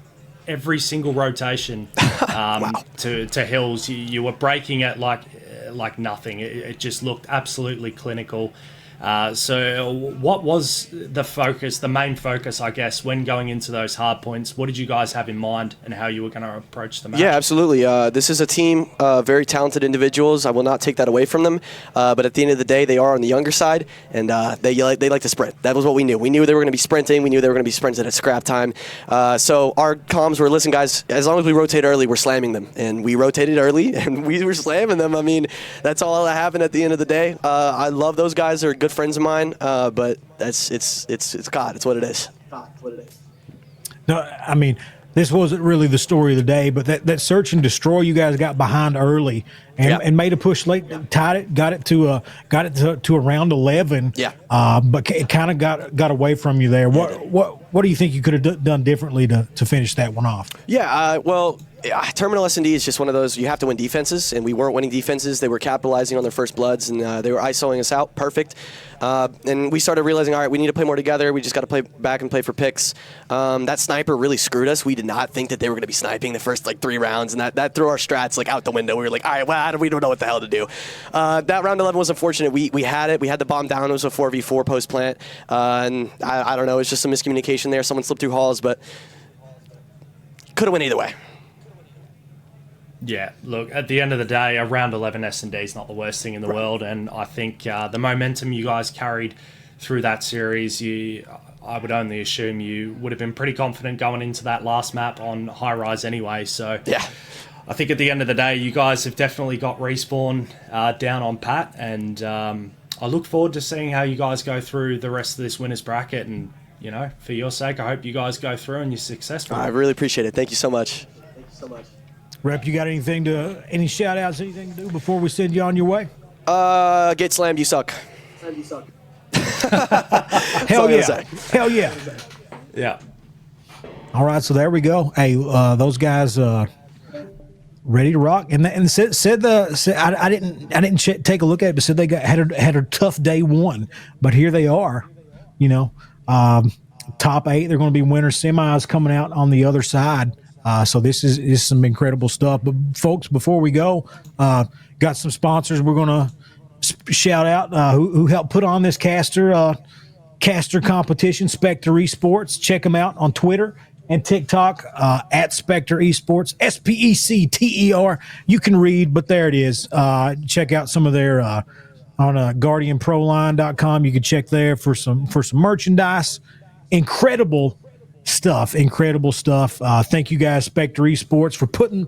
every single rotation Wow. to hills. You were breaking it like nothing. It just looked absolutely clinical. So what was the main focus, I guess, when going into those hard points? What did you guys have in mind and how you were going to approach the match? Yeah, absolutely. This is a team of very talented individuals. I will not take that away from them. But at the end of the day, they are on the younger side, and they like to sprint. That was what we knew. We knew they were going to be sprinting. We knew they were going to be sprinting at scrap time. So our comms were, listen, guys, as long as we rotate early, we're slamming them. And we rotated early, and we were slamming them. I mean, that's all that happened at the end of the day. I love those guys. They're good friends of mine, but it's CoD. It's what it is. No, I mean, this wasn't really the story of the day, but that search and destroy you guys got behind early, and made a push late, tied it, got it to around 11. Yeah. But it kind of got away from you there. What do you think you could have done differently to finish that one off? Yeah, well, Terminal S&D is just one of those, you have to win defenses, and we weren't winning defenses. They were capitalizing on their first bloods, and they were ISOing us out. Perfect. And we started realizing, all right, we need to play more together. We just got to play back and play for picks. That sniper really screwed us. We did not think that they were going to be sniping the first, 3 rounds, and that threw our strats, out the window. We were like, all right, well, we don't know what the hell to do. That round 11 was unfortunate. We had it. We had the bomb down. It was a 4v4 post-plant. And I don't know. It's just some miscommunication there. Someone slipped through halls, but could have went either way. Yeah, look, at the end of the day, a round 11 S&D is not the worst thing in the world, and I think the momentum you guys carried through that series, I would only assume you would have been pretty confident going into that last map on high rise anyway, so yeah. I think at the end of the day, you guys have definitely got respawn down on pat, and I look forward to seeing how you guys go through the rest of this winners bracket, and, for your sake, I hope you guys go through and you're successful. I really appreciate it. Thank you so much. Rep, you got any shout outs, anything to do before we send you on your way? Get slammed, you suck. Hell yeah. Hell yeah. Yeah. All right, so there we go. Hey, those guys ready to rock, and I didn't take a look at it, but said they had a tough day one, but here they are, top 8. They're going to be winter semis coming out on the other side. So this is some incredible stuff. But folks, before we go, got some sponsors we're going to shout out who helped put on this caster competition, Spectre Esports. Check them out on Twitter and TikTok at Spectre Esports, SPECTER. You can read, but there it is. Check out some of their on GuardianProline.com. You can check there for some merchandise. Incredible stuff. Thank you guys, Spectre Esports, for putting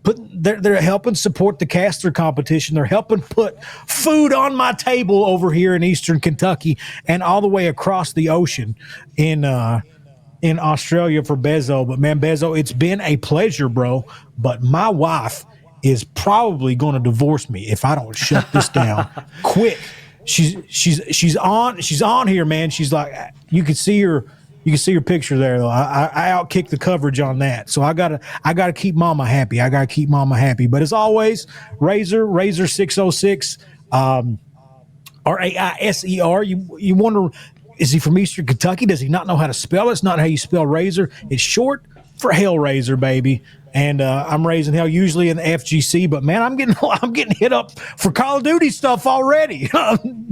they're helping support the caster competition. They're helping put food on my table over here in Eastern Kentucky and all the way across the ocean in Australia for Bezo. But man, Bezo, it's been a pleasure, bro. But my wife is probably going to divorce me if I don't shut this down quick. She's on here, man. She's like, you can see her picture there, though. I outkicked the coverage on that, so I gotta keep Mama happy. But as always, Razor 606, RAISER. You wonder, is he from Eastern Kentucky? Does he not know how to spell it? It's not how you spell Razor. It's short for Hellraiser, baby. And I'm raising hell usually in the FGC, but man, I'm getting hit up for Call of Duty stuff already.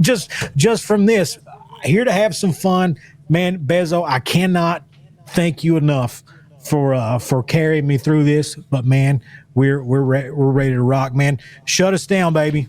just from this. Here to have some fun. Man, Bezo, I cannot thank you enough for carrying me through this. But man, we're ready to rock, man. Shut us down, baby.